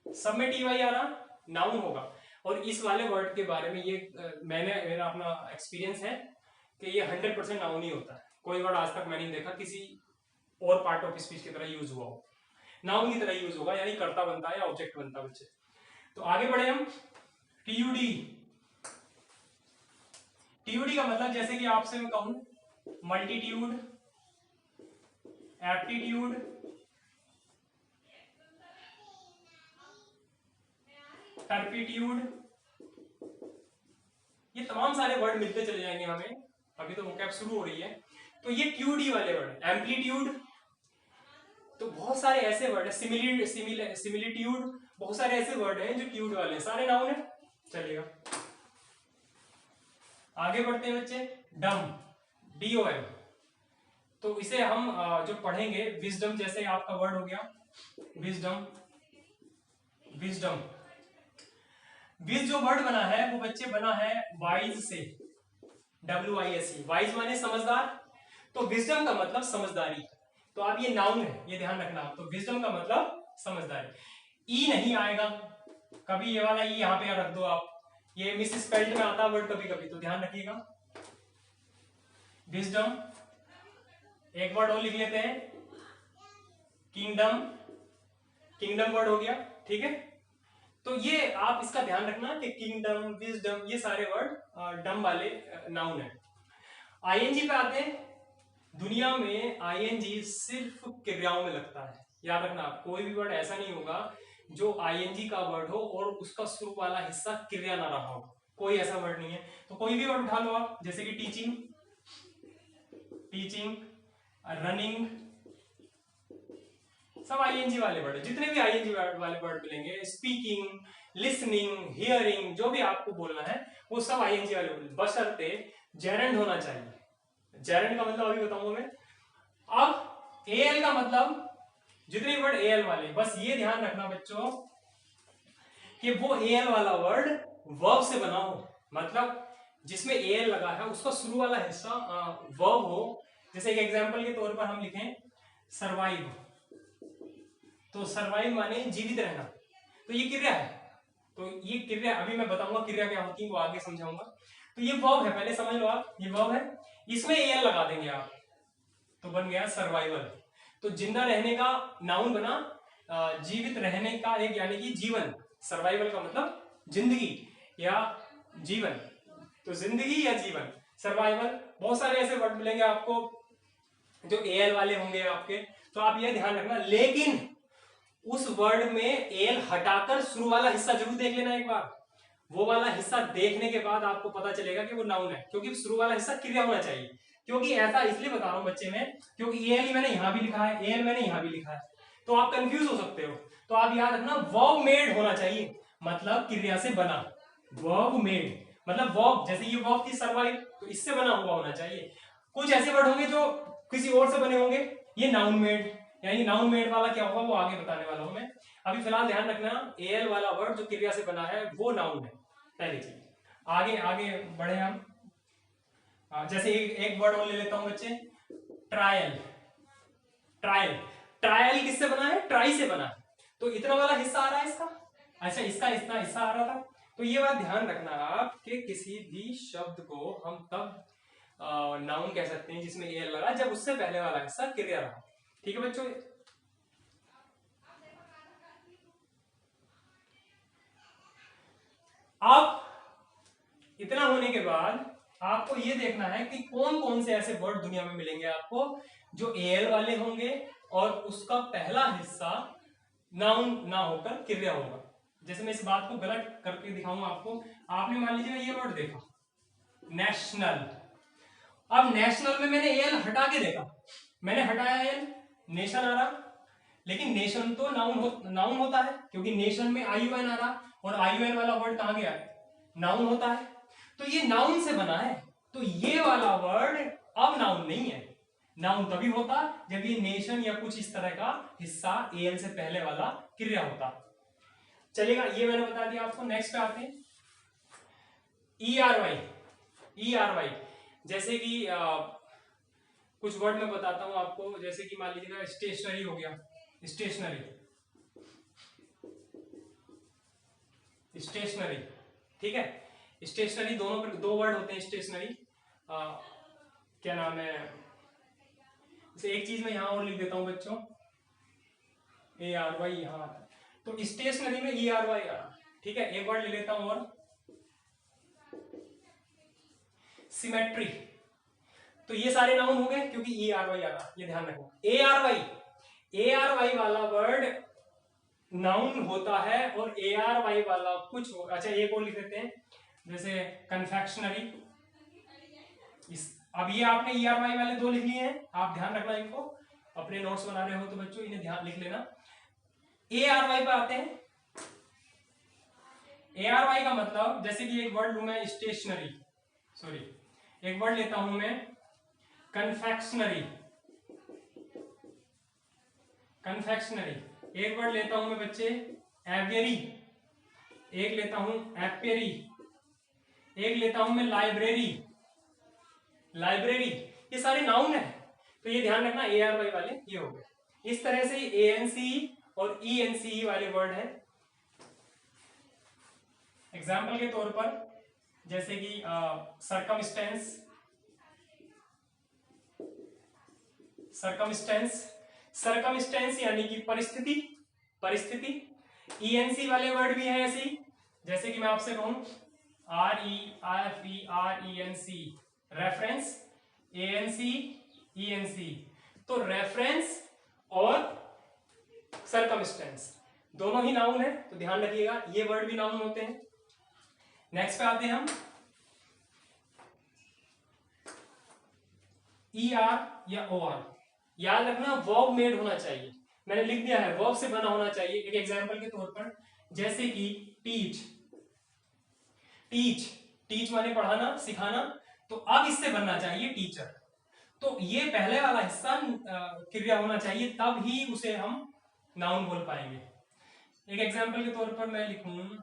Speaker 1: सब में TY आ रहा, नाउन होगा। और इस वाले वर्ड के बारे में ये मेरा अपना एक्सपीरियंस है कि ये 100% नाउन ही होता है, कोई वर्ड आज तक मैंने नहीं देखा किसी और पार्ट ऑफ स्पीच की तरह यूज हुआ हो, नाउन की तरह यूज होगा, यानी कर्ता बनता है या ऑब्जेक्ट बनता है बच्चे। तो आगे बढ़े हम, TUD। TUD का मतलब जैसे कि आपसे मैं कहूं मल्टीट्यूड, एप्टीट्यूड, टर्पिट्यूड, ये तमाम सारे वर्ड मिलते चले जाएंगे हमें, अभी तो वोकैब शुरू हो रही है। तो ये QD वाले वर्ड, एम्पलीट्यूड, तो बहुत सारे ऐसे वर्ड है, सिमिलिट्यूड, बहुत सारे ऐसे वर्ड हैं जो ट्यूड वाले, सारे नाउन है, चलेगा। आगे बढ़ते हैं बच्चे, डम, DOM, तो इसे हम जो पढ़ेंगे विजडम, जैसे आपका वर्ड हो गया विजडम, विजडम, विज जो वर्ड बना है वो बच्चे बना है वाइज से, WISE, वाइज माने समझदार, तो विजडम का मतलब समझदारी, तो आप ये नाउन है, ये ध्यान रखना। तो विजडम का मतलब समझदारी। ई नहीं आएगा कभी, ये वाला ई यहाँ पे रख दो आप, ये मिस स्पेल्ड में आता वर्ड कभी कभी, तो ध्यान रखिएगा। विजडम, एक वर्ड और लिख लेते हैं, किंगडम, किंगडम वर्ड हो गया, ठीक है। तो ये आप इसका ध्यान रखना कि किंगडम, विजडम, ये सारे वर्ड डम वाले नाउन है। ING पे आते हैं, दुनिया में ING सिर्फ क्रियाओं में लगता है, याद रखना, कोई भी वर्ड ऐसा नहीं होगा जो ING का वर्ड हो और उसका शुरू वाला हिस्सा क्रिया ना रहा हो, कोई ऐसा वर्ड नहीं है। तो कोई भी वर्ड उठा लो आप, जैसे कि टीचिंग, टीचिंग, रनिंग, सब ING वाले वर्ड है, जितने भी ING वाले वर्ड मिलेंगे, स्पीकिंग, लिसनिंग, हियरिंग, जो भी आपको बोलना है वो सब ING वाले वर्ड, बशर्ते जेरेंड होना चाहिए। जेरेंड का मतलब अभी बताऊंगा मैं। अब AL का मतलब, जितने वर्ड AL वाले, बस ये ध्यान रखना बच्चों कि वो AL वाला वर्ड वर्ब से बना हो, मतलब जिसमें AL लगा है उसका शुरू वाला हिस्सा वर्ब हो। जैसे एक एग्जांपल के तौर पर हम लिखें सरवाइव, तो सरवाइव माने जीवित रहना, तो ये क्रिया है, तो ये क्रिया अभी मैं बताऊंगा क्रिया क्या होती है, वो आगे समझाऊंगा। तो ये वर्ब है, पहले समझ लो आप, ये वर्ब है, इसमें AL लगा देंगे आप, तो बन गया सर्वाइवल। तो जिंदा रहने का नाउन बना, जीवित रहने का एक, यानी कि जीवन, सर्वाइवल का मतलब जिंदगी या जीवन, तो जिंदगी या जीवन, सर्वाइवल। बहुत सारे ऐसे वर्ड मिलेंगे आपको जो AL वाले होंगे आपके, तो आप ये ध्यान रखना, लेकिन उस वर्ड में AL हटाकर शुरू वाला हिस्सा जरूर देख लेना एक बार, वो वाला हिस्सा देखने के बाद आपको पता चलेगा कि वो नाउन है, क्योंकि शुरू वाला हिस्सा क्रिया होना चाहिए। क्योंकि ऐसा इसलिए बता रहा हूं बच्चे में, क्योंकि AL मैंने यहां भी लिखा है, AL मैंने यहां भी लिखा है, तो आप कंफ्यूज हो सकते हो। तो आप याद रखना वर्ब मेड होना चाहिए, मतलब क्रिया से बना, वर्ब मेड मतलब वर्ब, जैसे ये वर्ब थी सर्वाइव, तो इससे बना हुआ होना चाहिए। कुछ ऐसे वर्ड होंगे जो किसी और से बने होंगे, ये नाउन मेड, यानी नाउन मेड वाला क्या होगा वो आगे बताने वाला हूं मैं। अभी फिलहाल ध्यान रखना AL वाला वर्ड जो क्रिया से बना है वो नाउन है, पहली चीज। आगे आगे बढ़े हम, जैसे एक वर्ड और ले लेता हूं बच्चे, ट्रायल, ट्रायल, ट्रायल किससे बना है? ट्राई से बना है। तो इतना वाला हिस्सा आ रहा है इसका, अच्छा इसका इतना हिस्सा आ रहा था। तो ये बात ध्यान रखना आप कि किसी भी शब्द को हम तब नाउन कह सकते हैं जिसमें ए लगा जब उससे पहले वाला हिस्सा क्रिया रहा। ठीक है बच्चों, अब इतना होने के बाद आपको ये देखना है कि कौन कौन से ऐसे वर्ड दुनिया में मिलेंगे आपको जो एल वाले होंगे और उसका पहला हिस्सा नाउन ना होकर क्रिया होगा। जैसे मैं इस बात को गलत करके दिखाऊंगा आपको। आपने मान लीजिए ये वर्ड देखा नेशनल, अब नेशनल में मैंने एल हटा के देखा, मैंने हटाया एल, नेशन आ रहा, लेकिन नेशन तो नाउन होता है क्योंकि नेशन में IUN आ रहा, और IUN वाला वर्ड कहां गया? नाउन होता है। तो ये नाउन से बना है, तो ये वाला वर्ड अब नाउन नहीं है। नाउन तभी होता जब ये नेशन या कुछ इस तरह का हिस्सा एल से पहले वाला क्रिया होता। चलेगा, ये मैंने बता दिया आपको। नेक्स्ट पे आते हैं ERY, ERY जैसे कि कुछ वर्ड मैं बताता हूं आपको, जैसे कि मान लीजिएगा स्टेशनरी हो गया, स्टेशनरी, स्टेशनरी, ठीक है। स्टेशनरी दोनों दो वर्ड होते हैं स्टेशनरी, क्या नाम है, जैसे एक चीज मैं यहां और लिख देता हूं बच्चों, ARY यहां आता है, तो स्टेशनरी में ERY आ, ठीक है। एक वर्ड ले लेता हूं और सिमेट्री, तो ये सारे नाउन हो गए क्योंकि ERY आ रहा, ये ध्यान रखो। ARY वाला वर्ड नाउन होता है और ARY वाला कुछ, अच्छा एक और लिख देते हैं जैसे कन्फेक्शनरी। अब ये आपने ERY वाले दो लिख लिए हैं, आप ध्यान रखना इनको, अपने नोट्स बना रहे हो तो बच्चों इन्हें ध्यान लिख लेना। ARY पे आते हैं। ARY का मतलब, जैसे कि एक वर्ड लू मैं स्टेशनरी, सॉरी एक वर्ड लेता हूं मैं कन्फेक्शनरी, कन्फेक्शनरी, एक वर्ड लेता हूं मैं बच्चे एवियरी, एक लेता हूं एपियरी, एक लेता हूं मैं लाइब्रेरी, लाइब्रेरी, ये सारे नाउन है। तो ये ध्यान रखना ARY वाले ये हो गए। इस तरह से ANC और ENCE वाले वर्ड हैं। एग्जाम्पल के तौर पर जैसे कि सरकमस्टेंस, सरकमस्टेंस, सरकमस्टेंस यानी कि परिस्थिति, परिस्थिति। ENC वाले वर्ड भी है ऐसे ही, जैसे कि मैं आपसे कहूं REFERENC, रेफरेंस, ANC, ENC, तो रेफरेंस और सरकमस्टेंस दोनों ही नाउन है, तो ध्यान रखिएगा ये वर्ड भी नाउन होते हैं। नेक्स्ट पे आते हैं हम ER या OR, याद रखना वर्ब मेड होना चाहिए, मैंने लिख दिया है वर्ब से बना होना चाहिए। एक एग्जांपल के तौर पर जैसे कि टीच, टीच, टीच माने पढ़ाना सिखाना, तो अब इससे बनना चाहिए टीचर, तो ये पहले वाला हिस्सा क्रिया होना चाहिए तब ही उसे हम नाउन बोल पाएंगे। एक एग्जांपल के तौर पर मैं लिखूं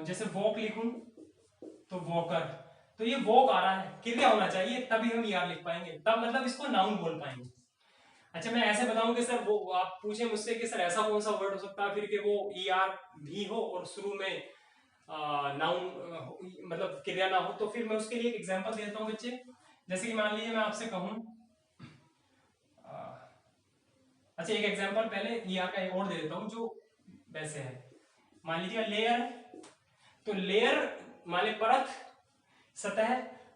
Speaker 1: जैसे वॉक लिखूं तो वॉकर, तो ये वॉक आ रहा है, क्रिया होना चाहिए तभी हम ER लिख पाएंगे, तब मतलब इसको नाउन बोल पाएंगे। अच्छा मैं ऐसे बताऊं कि सर वो आप पूछे मुझसे कि सर ऐसा कौन सा वर्ड हो सकता है फिर कि वो ER भी हो और शुरू में नाउन मतलब क्रिया ना हो, तो फिर मैं उसके लिए एक एग्जांपल देता हूं बच्चे। जैसे कि मान लीजिए मैं आपसे कहूं, अच्छा एक एग्जांपल पहले ER का एक और दे देता हूं जो वैसे है। मान लीजिए लेयर, तो लेयर माने परत, सतह,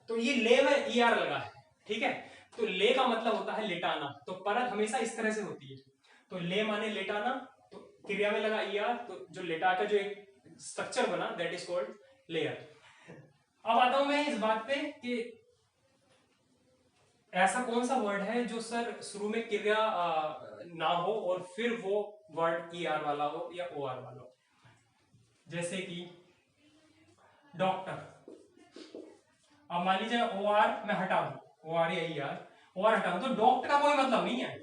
Speaker 1: तो ये ले में ER लगा है, ठीक है। तो ले का मतलब होता है लेटाना, तो परत हमेशा इस तरह से होती है, तो ले माने लेटाना, तो क्रिया में लगा ER, तो जो लेटा का जो एक स्ट्रक्चर बना दैट इज कॉल्ड लेयर। अब आता हूं मैं इस बात पे कि ऐसा कौन सा वर्ड है जो सर शुरू में क्रिया ना हो और फिर वो वर्ड ER वाला हो या OR वाला हो। जैसे कि डॉक्टर, अब मान लीजिए OR मैं हटा दूं, OR या ER, OR हटा दूं तो डॉक्टर का कोई मतलब नहीं है,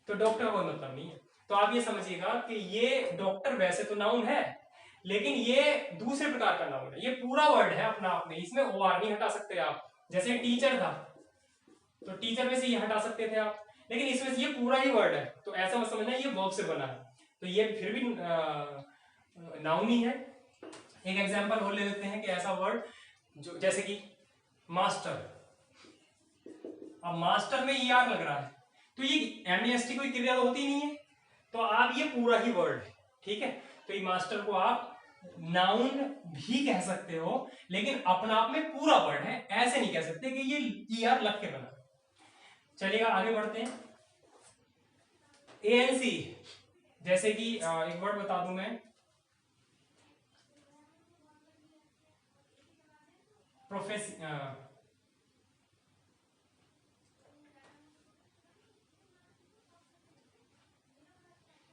Speaker 1: तो डॉक्टर का कोई मतलब नहीं है। तो आप ये समझिएगा कि ये डॉक्टर वैसे तो नाउन है लेकिन ये दूसरे प्रकार का नाउन है, ये पूरा वर्ड है अपना आप में, इसमें OR नहीं हटा सकते आप। जैसे टीचर था, तो टीचर में से ये हटा सकते थे आप, लेकिन इसमें से ये पूरा ही वर्ड है, तो ऐसा मत समझना ये वर्ब से बना है, तो ये फिर भी नाउन ही है। एक एग्जांपल और ले लेते हैं कि ऐसा वर्ड जो जैसे कि मास्टर, अब मास्टर में ER लग रहा है, तो ये MAST कोई क्रिया तो होती नहीं है, तो आप ये पूरा ही वर्ड है, ठीक है। तो ये मास्टर को आप नाउन भी कह सकते हो, लेकिन अपने आप में पूरा वर्ड है, ऐसे नहीं कह सकते कि ये ER लग के बना। चलिएगा आगे बढ़ते हैं। ANC, जैसे कि एक वर्ड बता दूं मैं,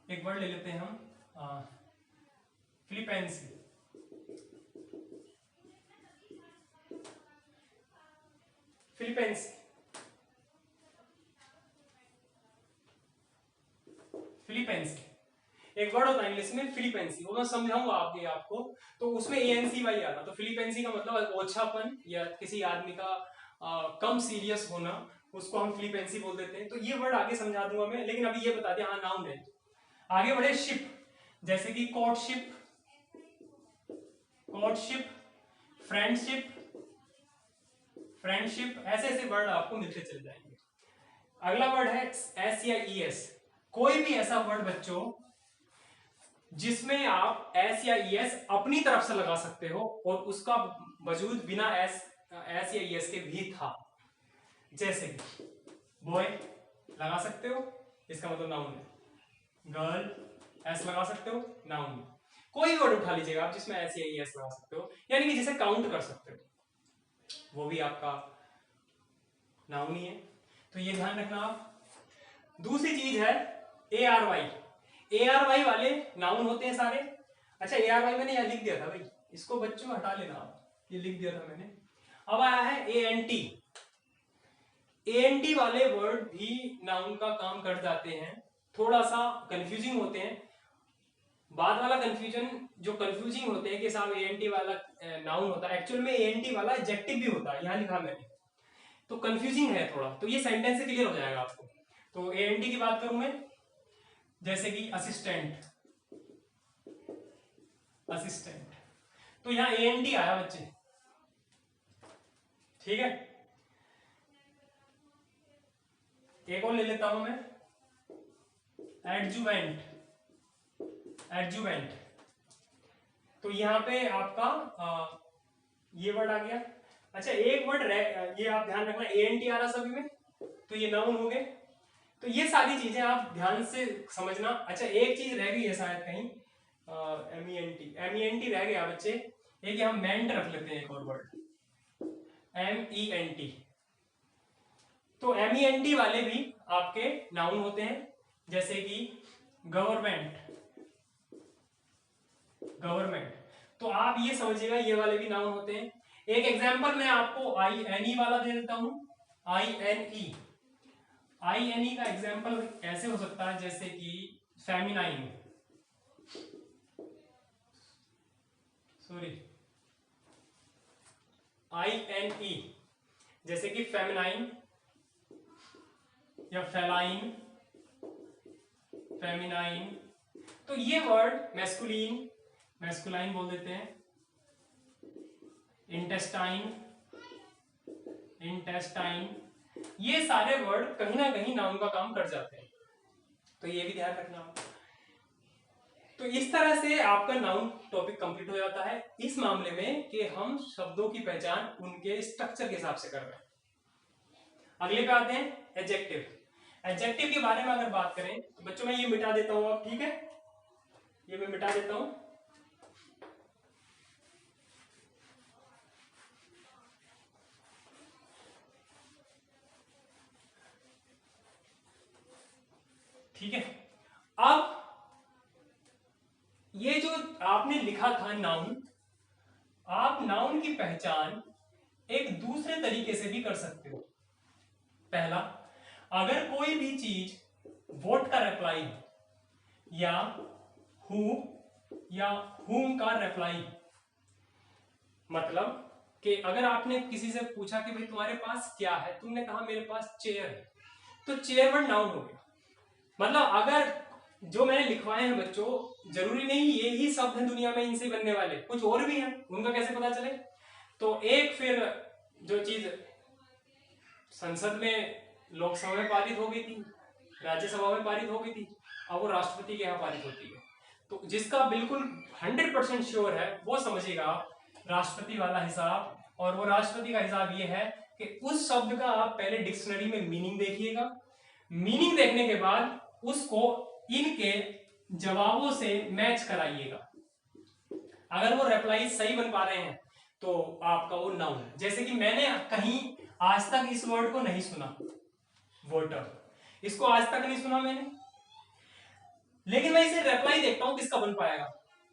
Speaker 1: एक वर्ड ले लेते हैं हम, फिलिपाइंसी। फिलिपाइंसी फिलिपाइंसी एक वर्ड होता है इंग्लिश में फिलिपाइंसी, वो मैं समझाऊंगा आपको, तो उसमें ANC वाई आता, तो फिलिपाइंसी का मतलब ओछापन या किसी आदमी का कम सीरियस होना, उसको हम फिलिपाइंसी बोल देते हैं। तो ये वर्ड आगे समझा दूंगा मैं, लेकिन अभी ये बता दिया हाँ नाउन है। आगे बढ़े, शिप, जैसे कि कोर्टशिप, फ्रेंडशिप, ऐसे ऐसे वर्ड आपको मिलते चले जाएंगे। अगला वर्ड है S या ES, कोई भी ऐसा वर्ड बच्चों जिसमें आप S या ES अपनी तरफ से लगा सकते हो और उसका वजूद बिना S या ES के भी था, जैसे बॉय लगा सकते हो, इसका मतलब नाउन है। गर्ल S लगा सकते हो, नाउन है। कोई वर्ड उठा लीजिएगा आप जिसमें S या ES लगा सकते हो, यानी कि जिसे काउंट कर सकते हो, वो भी आपका नाउन ही है, तो ये ध्यान रखना आप। दूसरी चीज है ARY वाले नाउन होते हैं सारे। अच्छा ARY मैंने यहाँ लिख दिया था भाई, इसको बच्चों हटा लेना आप, ये लिख दिया था मैंने। अब आया है ANT वाले वर्ड भी नाउन का काम कर जाते हैं, थोड़ा सा कंफ्यूजिंग होते हैं। बाद वाला कंफ्यूजिंग होते हैं कि साहब ANT वाला नाउन होता है, एक्चुअल में ANT वाला एडजेक्टिव भी होता है, यहाँ लिखा मैंने, तो कंफ्यूजिंग है थोड़ा, तो ये सेंटेंस से क्लियर हो जाएगा आपको। तो ANT की बात करूं मैं, जैसे कि असिस्टेंट, तो यहां ANT आया बच्चे, ठीक है। एक और ले लेता हूं मैं, एडजुवेंट, तो यहां पे आपका ये वर्ड आ गया। अच्छा एक वर्ड ये आप ध्यान रखना, ANT आ रहा सभी में, तो ये नाउन हो गए। तो ये सारी चीजें आप ध्यान से समझना। अच्छा एक चीज रह गई है शायद कहीं, MENT रह गया बच्चे, एक हम मेंट रख लेते हैं, एक और वर्ड MENT, तो MENT वाले भी आपके नाउन होते हैं, जैसे कि गवर्नमेंट, तो आप ये समझिएगा ये वाले भी नाउन होते हैं। एक एग्जांपल मैं आपको INE वाला दे देता हूं, INE का एग्जांपल ऐसे हो सकता है जैसे कि फेमिनाइन, INE जैसे कि फेमिनाइन या फेमिनाइन, तो ये वर्ड मैस्कुलाइन बोल देते हैं। इंटेस्टाइन, ये सारे वर्ड कहीं ना कहीं नाउन का काम कर जाते हैं, तो ये भी ध्यान रखना। तो इस तरह से आपका नाउन टॉपिक कंप्लीट हो जाता है, इस मामले में कि हम शब्दों की पहचान उनके स्ट्रक्चर के हिसाब से कर रहे हैं। अगले पे आते हैं एडजेक्टिव के बारे में अगर बात करें तो बच्चों मैं ये मिटा देता हूं अब, ठीक है, ये मैं मिटा देता हूं। ठीक है, अब ये जो आपने लिखा था नाउन, आप नाउन की पहचान एक दूसरे तरीके से भी कर सकते हो। पहला, अगर कोई भी चीज वोट का रिप्लाई या हु या हुम का रिप्लाई, मतलब कि अगर आपने किसी से पूछा कि भाई तुम्हारे पास क्या है, तुमने कहा मेरे पास चेयर है, तो चेयर वर्ड नाउन हो गया। मतलब अगर जो मैंने लिखवाए हैं बच्चों, जरूरी नहीं ये ही शब्द हैं दुनिया में इनसे बनने वाले, कुछ और भी हैं, उनका कैसे पता चले। तो एक फिर जो चीज संसद में, लोकसभा में पारित हो गई थी, राज्यसभा में पारित हो गई थी, अब वो राष्ट्रपति के यहाँ पारित होती है। तो जिसका बिल्कुल 100% श्योर है वो समझेगा राष्ट्रपति वाला हिसाब। और वो राष्ट्रपति का हिसाब ये है कि उस शब्द का आप पहले डिक्शनरी में मीनिंग देखिएगा, मीनिंग देखने के बाद उसको इनके जवाबों से मैच कराइएगा। अगर वो रिप्लाई सही बन पा रहे हैं तो आपका वो नाउन है। जैसे कि मैंने कहीं आज तक इस वर्ड को नहीं सुना, वोटर, इसको आज तक नहीं सुना मैंने, लेकिन मैं इसे रिप्लाई देखता हूं किसका बन पाएगा।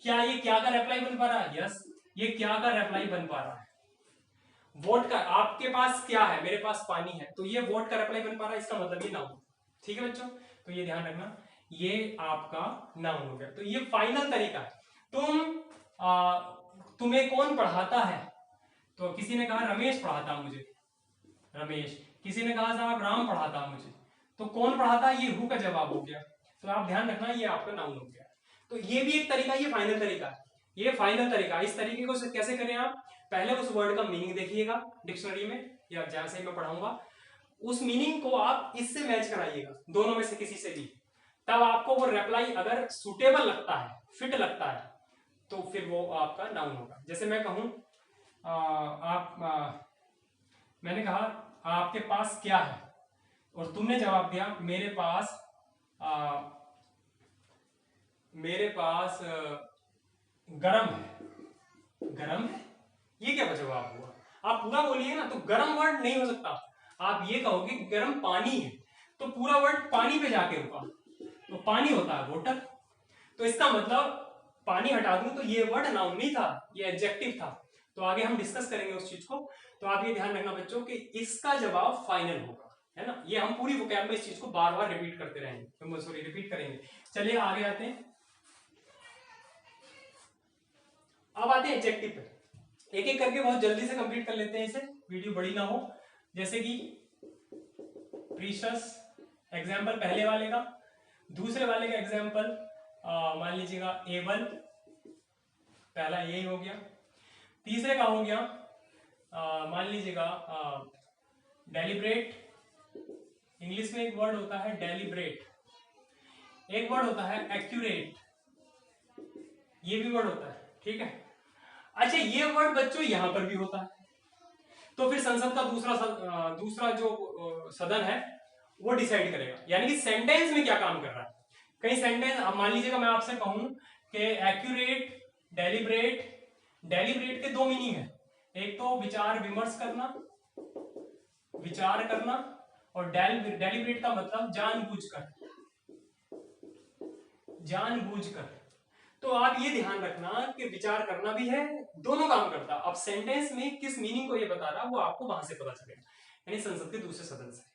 Speaker 1: क्या ये क्या का रिप्लाई बन पा रहा है? यस, ये क्या का रिप्लाई बन पा रहा है। वोट का, आपके पास क्या है, मेरे पास पानी है, तो ये वोट का रिप्लाई बन पा रहा है, इसका मतलब ये नाउन। ठीक है बच्चों, तो ये ध्यान रखना, ये आपका नाउन हो गया। तो ये फाइनल तरीका है। तुम्हें कौन पढ़ाता है? तो किसी ने कहा रमेश पढ़ाता मुझे, रमेश। किसी ने कहा साहब राम पढ़ाता मुझे, तो कौन पढ़ाता, ये हु का जवाब हो गया। तो आप ध्यान रखना ये आपका नाउन हो गया। तो ये भी एक तरीका, ये फाइनल तरीका है, ये फाइनल तरीका। इस तरीके को कैसे करें आप? पहले उस वर्ड का मीनिंग देखिएगा डिक्शनरी में या जहां से मैं पढ़ाऊंगा, उस मीनिंग को आप इससे मैच कराइएगा, दोनों में से किसी से भी। तब आपको वो रिप्लाई अगर सुटेबल लगता है, फिट लगता है, तो फिर वो आपका नाउन होगा। जैसे मैं कहूं मैंने कहा आपके पास क्या है, और तुमने जवाब दिया मेरे पास गरम है, गरम है। ये क्या जवाब हुआ? आप पूरा बोलिए ना, तो गरम वर्ड नहीं हो सकता। आप ये कहोगे गरम पानी है, तो पूरा वर्ड पानी पे जाके रुका, तो पानी होता है वोटर। तो इसका मतलब पानी हटा दूं तो ये वर्ड नाउन नहीं था, ये एडजेक्टिव था। तो आगे हम डिस्कस करेंगे उस चीज को। तो आप ये ध्यान रखना बच्चों कि इसका जवाब फाइनल होगा, है ना। ये हम पूरी वोकैब में इस चीज को बार बार रिपीट करते रहेंगे, सॉरी रिपीट करेंगे। चलिए आगे आते हैं। अब आते हैं एडजेक्टिव पे, एक एक करके बहुत जल्दी से कंप्लीट कर लेते हैं इसे, वीडियो बड़ी ना हो। जैसे कि प्रीशियस, एग्जाम्पल पहले वाले का। दूसरे वाले का एग्जाम्पल मान लीजिएगा एबल, पहला यही हो गया। तीसरे का हो गया मान लीजिएगा डेलिब्रेट। इंग्लिश में एक वर्ड होता है डेलिब्रेट, एक वर्ड होता है एक्यूरेट, ये भी वर्ड होता है, ठीक है। अच्छा, ये वर्ड बच्चों यहां पर भी होता है। तो फिर संसद का दूसरा जो सदन है वो डिसाइड करेगा, यानी कि सेंटेंस में क्या काम कर रहा है। कहीं सेंटेंस, मान लीजिएगा मैं आपसे कहूं कि एक्यूरेट, डेलिब्रेट, डेलिब्रेट के दो मीनिंग है, एक तो विचार विमर्श करना, विचार करना, और डेलिब्रेट का मतलब जानबूझकर, जानबूझकर। तो आप ये ध्यान रखना कि विचार करना भी है, दोनों काम करता। अब सेंटेंस में किस मीनिंग को ये बता रहा वो आपको वहां से पता चलेगा, यानी संसद के दूसरे सदन से।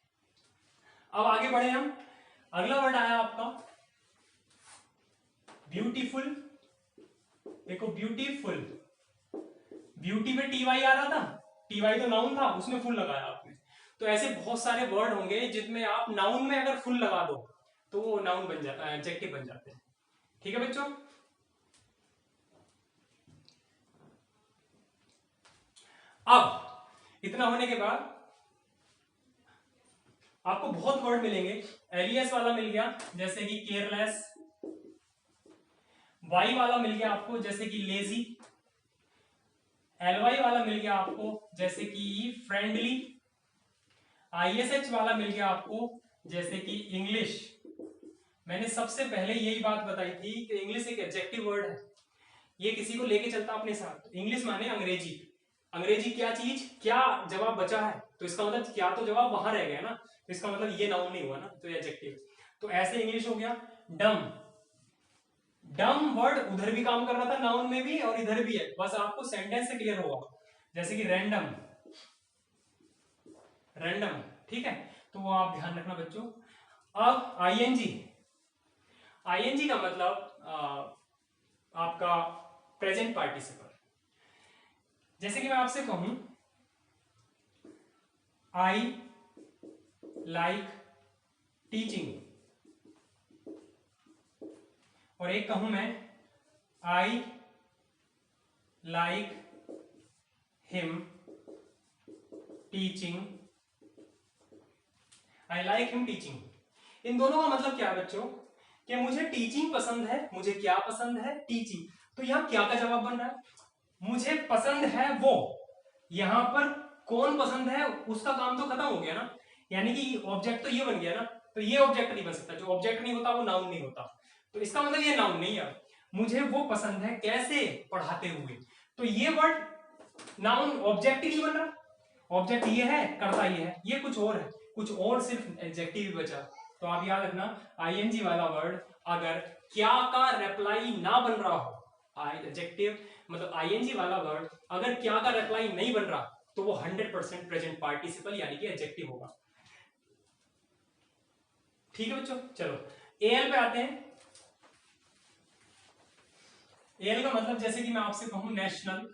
Speaker 1: अब आगे बढ़े हम, अगला वर्ड आया आपका ब्यूटीफुल। देखो ब्यूटीफुल, ब्यूटी में टी वाई आ रहा था, टी वाई तो नाउन था, उसमें फुल लगाया आपने। तो ऐसे बहुत सारे वर्ड होंगे जिनमें आप नाउन में अगर फुल लगा दो तो वो नाउन बन जाता है, एडजेक्टिव बन जाते हैं। ठीक है बच्चों। अब इतना होने के बाद आपको बहुत वर्ड मिलेंगे। एलियस वाला मिल गया जैसे कि केयरलेस, वाई वाला मिल गया आपको जैसे कि लेजी, एलवाई वाला मिल गया आपको जैसे कि फ्रेंडली, आईएसएच वाला मिल गया आपको जैसे कि इंग्लिश। मैंने सबसे पहले यही बात बताई थी कि इंग्लिश एक एडजेक्टिव वर्ड है, ये किसी को लेके चलता अपने साथ। इंग्लिश माने अंग्रेजी, अंग्रेजी क्या चीज, क्या जवाब बचा है, तो इसका मतलब क्या तो जवाब वहां रह गया ना, तो इसका मतलब ये नाउन नहीं हुआ ना, तो ये एडजेक्टिव। तो ऐसे इंग्लिश हो गया। डम, डम वर्ड उधर भी काम कर रहा था नाउन में भी और इधर भी है, बस आपको सेंटेंस से क्लियर होगा। जैसे कि रैंडम, रैंडम, ठीक है। तो वो आप ध्यान रखना बच्चों। अब आईएनजी, आईएनजी का मतलब आपका प्रेजेंट पार्टिसिपल। जैसे कि मैं आपसे कहूं आई लाइक टीचिंग, और एक कहूं मैं I like him teaching, I like him teaching. इन दोनों का मतलब क्या है बच्चों, कि मुझे टीचिंग पसंद है। मुझे क्या पसंद है? टीचिंग। तो यहां क्या का जवाब बन रहा है? मुझे पसंद है वो। यहां पर कौन पसंद है उसका काम तो खत्म हो गया ना, यानी कि ऑब्जेक्ट तो ये बन गया ना। तो ये ऑब्जेक्ट नहीं बन सकता, जो ऑब्जेक्ट नहीं होता वो नाउन नहीं होता। तो इसका मतलब ये नाउन नहीं है। मुझे वो पसंद है कैसे? पढ़ाते हुए। तो ये वर्ड नाउन ऑब्जेक्ट ही नहीं बन रहा। ऑब्जेक्ट ये है, कर्ता ये है, ये कुछ और है, कुछ और सिर्फ एडजेक्टिव ही बचा। तो आप याद रखना, आईएनजी वाला वर्ड अगर क्या का रिप्लाई ना बन रहा हो, एडजेक्टिव मतलब आईएनजी वाला वर्ड अगर क्या का रिप्लाई नहीं बन रहा, तो वो 100% प्रेजेंट पार्टिसिपल यानी कि एडजेक्टिव होगा। ठीक है बच्चों, चलो एएल पे आते हैं। एएल का मतलब जैसे कि मैं आपसे कहूं नेशनल,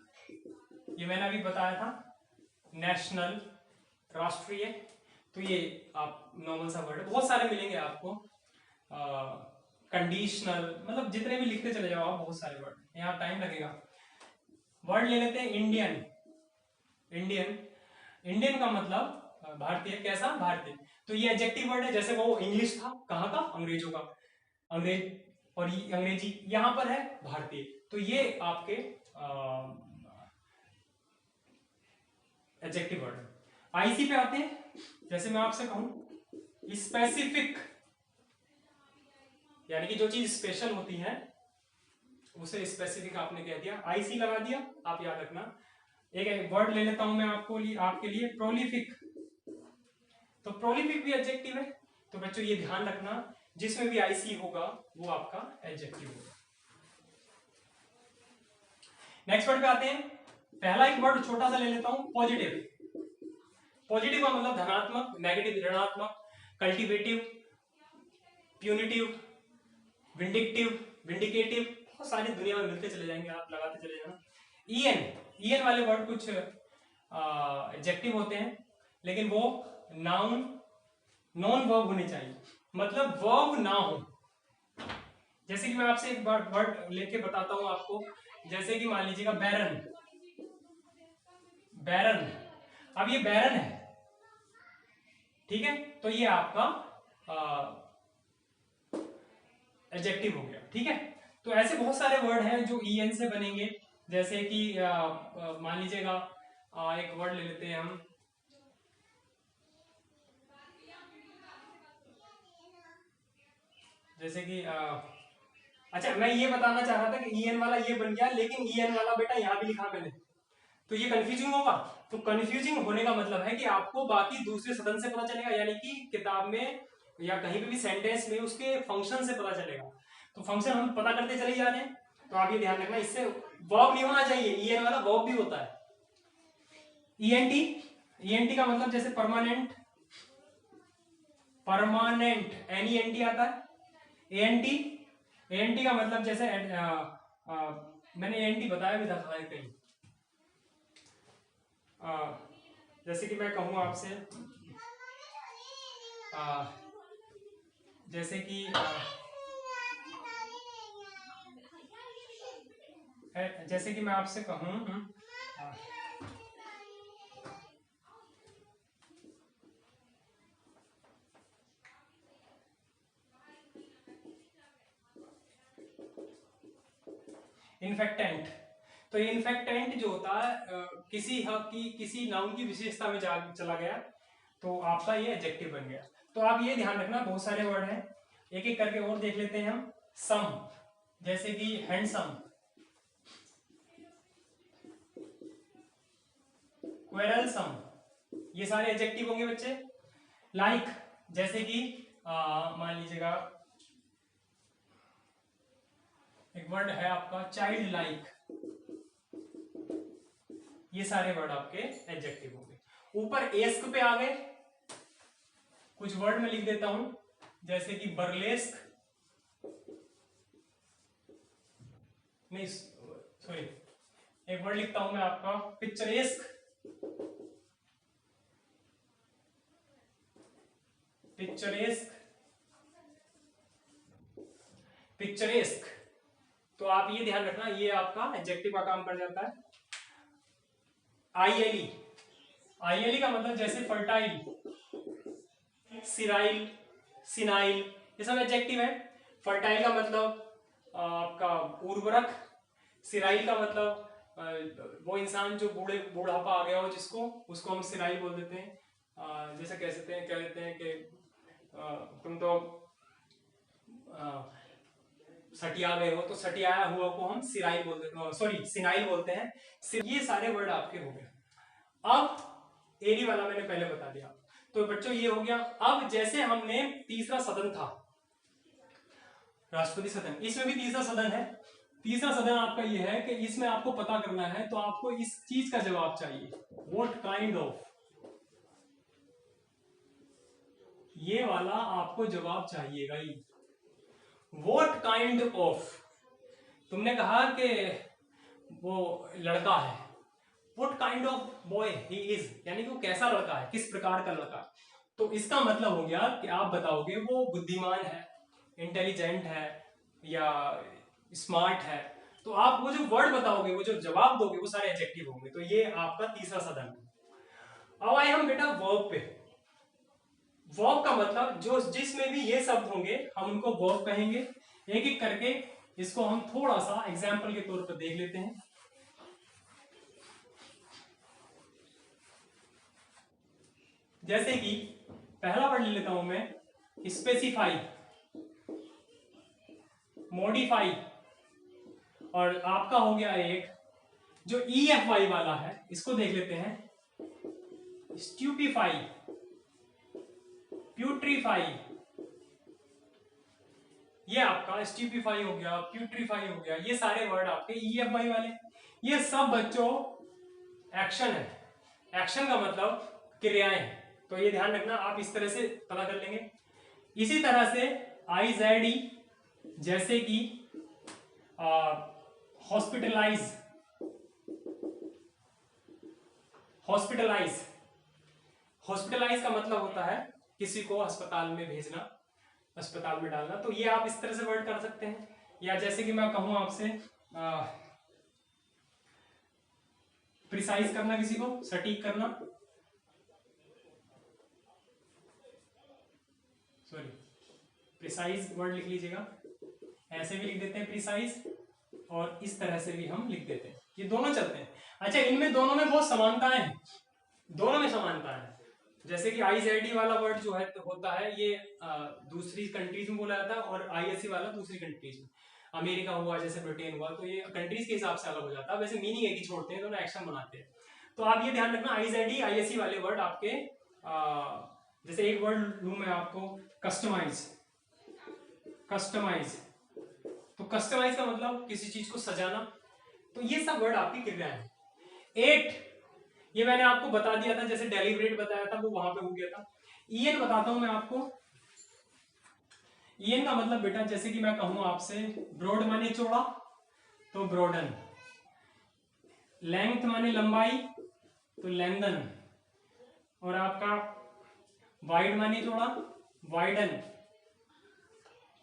Speaker 1: ये मैंने अभी बताया था, नेशनल राष्ट्रीय। तो ये आप नॉर्मल सा वर्ड है, बहुत सारे मिलेंगे आपको। कंडीशनल, मतलब जितने भी लिखते चले जाओ आप, बहुत सारे वर्ड, यहाँ टाइम लगेगा। वर्ड ले लेते हैं इंडियन। इंडियन, इंडियन का मतलब भारतीय। कैसा? भारतीय। तो ये एडजेक्टिव वर्ड है, जैसे वो इंग्लिश था, कहाँ का? अंग्रेजों का, अंग्रेज, और ये अंग्रेजी यहां पर है भारतीय। तो ये आपके एडजेक्टिव वर्ड है। आईसी पे आते हैं। जैसे मैं आपसे कहूं स्पेसिफिक, यानी कि जो चीज स्पेशल होती है उसे स्पेसिफिक आपने कह दिया, आईसी लगा दिया। आप याद रखना। एक वर्ड ले लेता हूं मैं आपके लिए प्रोलिफिक। तो प्रोलिफिक भी एडजेक्टिव है। तो बच्चों ये ध्यान रखना, जिसमें भी आईसी होगा वो आपका एडजेक्टिव होगा। नेक्स्ट वर्ड पे आते हैं। पहला एक वर्ड छोटा सा ले लेता हूं, पॉजिटिव। पॉजिटिव का मतलब धनात्मक, नेगेटिव ऋणात्मक, कल्टीवेटिव, प्यूनिटिव, विंडिक्टिव, विंडिकेटिव, बहुत सारी दुनिया में मिलते चले जाएंगे, आप लगाते चले जाना। ईएन, ईएन वाले वर्ड कुछ एडजेक्टिव होते हैं, लेकिन वो नाउन नॉन वर्ब होने चाहिए, मतलब वर्ब ना हो। जैसे कि मैं आपसे एक वर्ड लेके बताता हूं आपको, जैसे कि मान लीजिएगा बैरन। बैरन, अब ये बैरन है, ठीक है, तो ये आपका एडजेक्टिव हो गया। ठीक है, तो ऐसे बहुत सारे वर्ड हैं जो ईएन से बनेंगे। जैसे कि मान लीजिएगा एक वर्ड ले लेते हैं हम, जैसे कि अच्छा, मैं ये बताना चाह रहा था कि ईएन वाला ये बन गया, लेकिन ईएन वाला बेटा यहाँ भी लिखा मैंने, तो ये कंफ्यूजिंग होगा। तो कंफ्यूजिंग होने का मतलब है कि आपको बाकी दूसरे सदन से पता चलेगा, यानी कि किताब में या कहीं पे भी सेंटेंस में उसके फंक्शन से पता चलेगा। तो फंक्शन हम पता करते चले जा रहे हैं, तो आप ये ध्यान रखना, इससे वर्ब नहीं होना चाहिए। ईएन वाला वर्ब भी होता है। ईएनटी, ईएनटी का मतलब जैसे परमानेंट, परमानेंट एनईएनटी आता है। एएनटी, एएनटी का मतलब जैसे मैंने एएनटी बताया भी था कहीं। जैसे कि मैं कहूँ आपसे, जैसे कि जैसे कि मैं आपसे कहूँ इन्फेक्टेंट। तो ये इन्फेक्टेंट जो होता है किसी नाउन की विशेषता में चला गया, तो आपका ये एडजेक्टिव बन गया। तो आप ये ध्यान रखना, बहुत सारे वर्ड हैं, एक एक करके और देख लेते हैं हम। सम, जैसे कि हैंडसम, क्वेरलसम, ये सारे एडजेक्टिव होंगे बच्चे। लाइक, जैसे कि मान लीजिएगा एक वर्ड है आपका चाइल्ड लाइक, ये सारे वर्ड आपके एडजेक्टिव होंगे। ऊपर एस्क पे आ गए, कुछ वर्ड में लिख देता हूं, जैसे कि बर्लेस्क, नहीं सॉरी, एक वर्ड लिखता हूं मैं आपका पिक्चरेस्क। Picturesque, picturesque. तो आप ये ध्यान रखना, ये आपका एडजेक्टिव का काम कर जाता है। आईएलई, आईएलई का मतलब जैसे फर्टाइल, सिराइल, सिनाइल, ये सब एडजेक्टिव है। फर्टाइल का मतलब आपका उर्वरक, सिराइल का मतलब वो इंसान जो बूढ़ापा आ गया हो जिसको, उसको हम सिराइल बोल देते हैं। जैसे कह देते हैं कि तुम तो सटिया गए हो, तो सटियाया हुआ को हम सिराइल बोल देते हैं, सॉरी सिनाइल बोलते हैं। ये सारे वर्ड आपके हो गए। अब एरी वाला मैंने पहले बता दिया। तो बच्चों ये हो गया। अब जैसे हमने तीसरा सदन था, राष्ट्रपति सदन, इसमें भी तीसरा सदन है। तीसरा सदन आपका ये है कि इसमें आपको पता करना है, तो आपको इस चीज का जवाब चाहिए, व्हाट काइंड ऑफ, ये वाला आपको जवाब चाहिएगा ही, व्हाट काइंड ऑफ। तुमने कहा कि वो लड़का है, what kind of boy he is, यानी कि वो कैसा लड़का है, किस प्रकार का लड़का। तो इसका मतलब हो गया कि आप बताओगे वो बुद्धिमान है, इंटेलिजेंट है या स्मार्ट है। तो आप वो जो वर्ड बताओगे, वो जो जवाब दोगे, वो सारे एडजेक्टिव होंगे। तो ये आपका तीसरा सदन। अब आए हम बेटा वर्ब पे। वर्ब का मतलब जो जिसमें भी ये शब्द होंगे हम उनको वर्ब कहेंगे। एक एक करके इसको हम थोड़ा सा एग्जाम्पल के तौर पर देख लेते हैं। जैसे कि पहला वर्ड ले लेता हूं मैं, स्पेसिफाई, मॉडिफाई, और आपका हो गया एक जो EFY वाला है, इसको देख लेते हैं, स्ट्यूपिफाई, प्यूट्रीफाई। ये आपका स्ट्यूपिफाई हो गया, प्यूट्रीफाई हो गया, ये सारे वर्ड आपके EFY वाले। ये सब बच्चों एक्शन है। एक्शन का मतलब क्रियाएं हैं। तो ये ध्यान रखना, आप इस तरह से पता कर लेंगे। इसी तरह से IZD, जैसे कि हॉस्पिटलाइज, हॉस्पिटलाइज, हॉस्पिटलाइज का मतलब होता है किसी को अस्पताल में भेजना, अस्पताल में डालना। तो ये आप इस तरह से वर्ड कर सकते हैं। या जैसे कि मैं कहूं आपसे प्रिसाइज करना, किसी को सटीक करना, सॉरी प्रिसाइज वर्ड लिख लीजिएगा, ऐसे भी लिख देते हैं प्रिसाइज, और इस तरह से भी हम लिख देते हैं। ये दोनों चलते हैं। अच्छा, इनमें दोनों में बहुत समानताएं हैं, दोनों में समानता है। जैसे कि IZD वाला वर्ड जो है होता है, ये दूसरी कंट्रीज में बोला जाता है, और ISE वाला दूसरी कंट्रीज में, अमेरिका हुआ, जैसे ब्रिटेन हुआ, तो ये कंट्रीज के हिसाब से अलग हो जाता है। वैसे मीनिंग एक ही छोड़ते हैं, दोनों एक्शन बनाते हैं। तो आप ये ध्यान रखना, IZD ISE वाले वर्ड आपके जैसे एक वर्ड लू मैं आपको, कस्टमाइज, कस्टमाइज। तो कस्टमाइज का मतलब किसी चीज को सजाना। तो ये सब वर्ड आपकी क्रिया है। 8, ये मैंने आपको बता दिया था, जैसे डेलिब्रेट बताया था, वो वहां पे हो गया था। EN बताता हूं मैं आपको। EN का मतलब बेटा, जैसे कि मैं कहूं आपसे ब्रॉड माने चौड़ा, तो ब्रॉडन, लेंथ माने लंबाई, तो लेंथन, और आपका वाइड माने चौड़ा, वाइडन।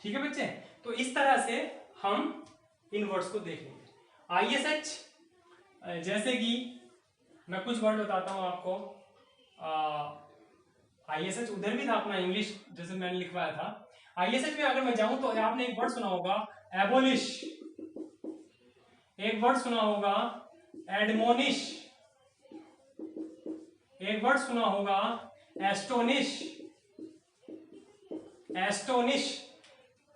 Speaker 1: ठीक है बच्चे, तो इस तरह से हम इन वर्ड्स को देख लेंगे। ISH, जैसे कि मैं कुछ वर्ड बताता हूं आपको। ISH उधर भी था अपना इंग्लिश, जैसे मैंने लिखवाया था। ISH में अगर मैं जाऊं तो आपने एक वर्ड सुना होगा एबोलिश, एक वर्ड सुना होगा एडमोनिश, एक वर्ड सुना होगा एस्टोनिश, एस्टोनिश।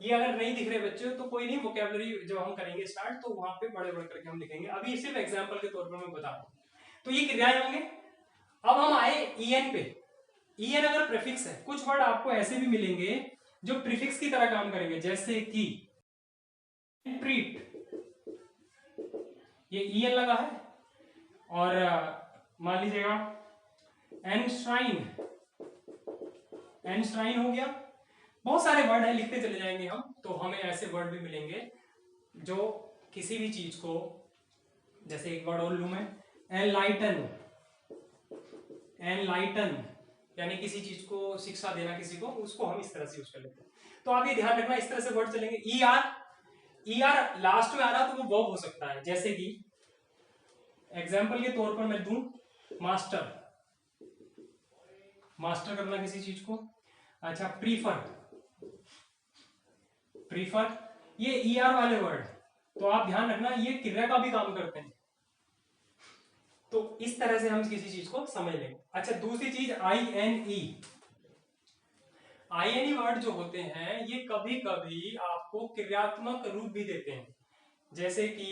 Speaker 1: ये अगर नहीं दिख रहे बच्चों तो कोई नहीं, वोकैबुलरी जब हम करेंगे स्टार्ट तो वहां पे बड़े बड़े करके हम लिखेंगे। अभी सिर्फ एग्जांपल के तौर पर मैं बता रहा हूं। तो ये क्रियाएं होंगे। अब हम आए EN पे। EN अगर प्रीफिक्स है, कुछ वर्ड आपको ऐसे भी मिलेंगे जो प्रीफिक्स की तरह काम करेंगे, जैसे कि ट्रीट, ये EN लगा है। और मान लीजिएगा एनश्राइन, एनश्राइन हो गया। बहुत सारे वर्ड है, लिखते चले जाएंगे हम, तो हमें ऐसे वर्ड भी मिलेंगे जो किसी भी चीज को जैसे एक वर्ड और लूं मैं, एनलाइटन। एनलाइटन यानी किसी चीज को शिक्षा देना किसी को, उसको हम इस तरह से यूज कर लेते हैं। तो आप ये ध्यान रखना, इस तरह से वर्ड चलेंगे। ई आर लास्ट में आ रहा तो वो वर्ब हो सकता है, जैसे कि एग्जाम्पल के तौर पर मैं दूं, मास्टर, मास्टर करना किसी चीज को। अच्छा, प्रीफर, प्रीफर, ये ई आर वाले वर्ड, तो आप ध्यान रखना ये क्रिया का भी काम करते हैं। तो इस तरह से हम किसी चीज को समझ लेंगे। अच्छा, दूसरी चीज I N E. I N E word जो होते हैं ये कभी कभी आपको क्रियात्मक रूप भी देते हैं, जैसे कि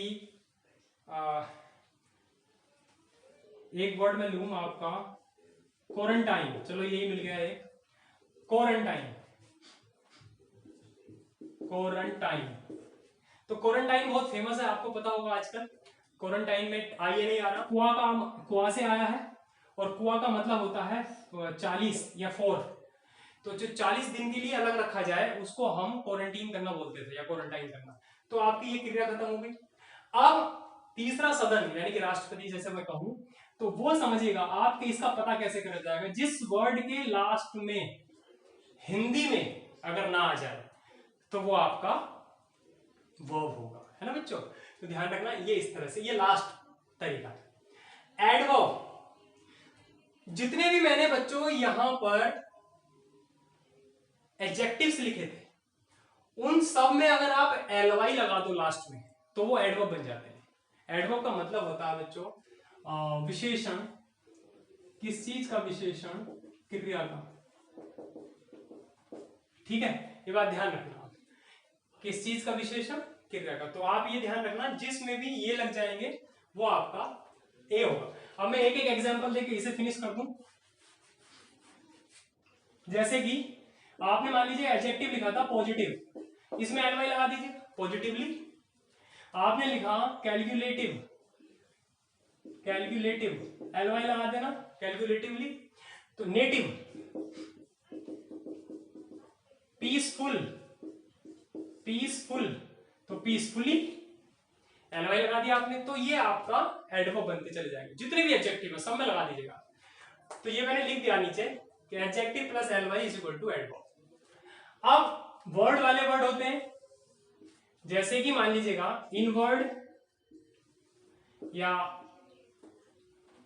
Speaker 1: एक वर्ड में लूं आपका क्वारंटाइन, चलो यही मिल गया एक, क्वारंटाइन, क्वारंटाइन। तो क्वारंटाइन बहुत फेमस है, आपको पता होगा आजकल। क्वारंटाइन में आई एन ए आ रहा, कुआ से आया है, और कुआ का मतलब होता है 40 या 4। तो जो 40 दिन के लिए अलग रखा जाए उसको हम क्वारंटीन करना बोलते थे, या क्वारंटाइन करना। तो आपकी ये क्रिया खत्म हो गई। अब तीसरा सदन यानी कि राष्ट्रपति जैसे मैं कहूं, तो वो समझिएगा आपके इसका पता कैसे करा जाएगा, जिस वर्ड के लास्ट में हिंदी में अगर ना आ जाए तो वो आपका वर्ब होगा, है ना बच्चों। तो ध्यान रखना ये इस तरह से, ये लास्ट तरीका है। एडवर्ब, जितने भी मैंने बच्चों यहां पर एडजेक्टिव्स लिखे थे उन सब में अगर आप एलवाई लगा दो लास्ट में तो वो एडवर्ब बन जाते हैं। एडवर्ब का मतलब होता है बच्चों विशेषण, किस चीज का विशेषण, क्रिया का। ठीक है, ये बात ध्यान रखना, किस चीज का विशेषण, क्रिया का। तो आप ये ध्यान रखना जिसमें भी ये लग जाएंगे वो आपका ए होगा। अब मैं एक एक एग्जांपल देके इसे फिनिश कर दूं। जैसे कि आपने मान लीजिए एडजेक्टिव लिखा था पॉजिटिव, इसमें एलवाई लगा दीजिए, पॉजिटिवली। आपने लिखा कैलकुलेटिव, कैलकुलेटिव, एलवाई लगा देना, कैलकुलेटिवली। तो नेटिव, पीसफुल, पीसफुल, तो पीसफुली, एलवाई लगा दिया आपने। तो ये आपका एडवर्ब बनते चले जाएंगे, जितने भी एडजेक्टिव है सब में लगा दीजिएगा। तो ये मैंने लिख दिया नीचे कि adjective plus LY is equal to adverb. अब वर्ड वाले वर्ड होते हैं, जैसे कि मान लीजिएगा इनवर्ड या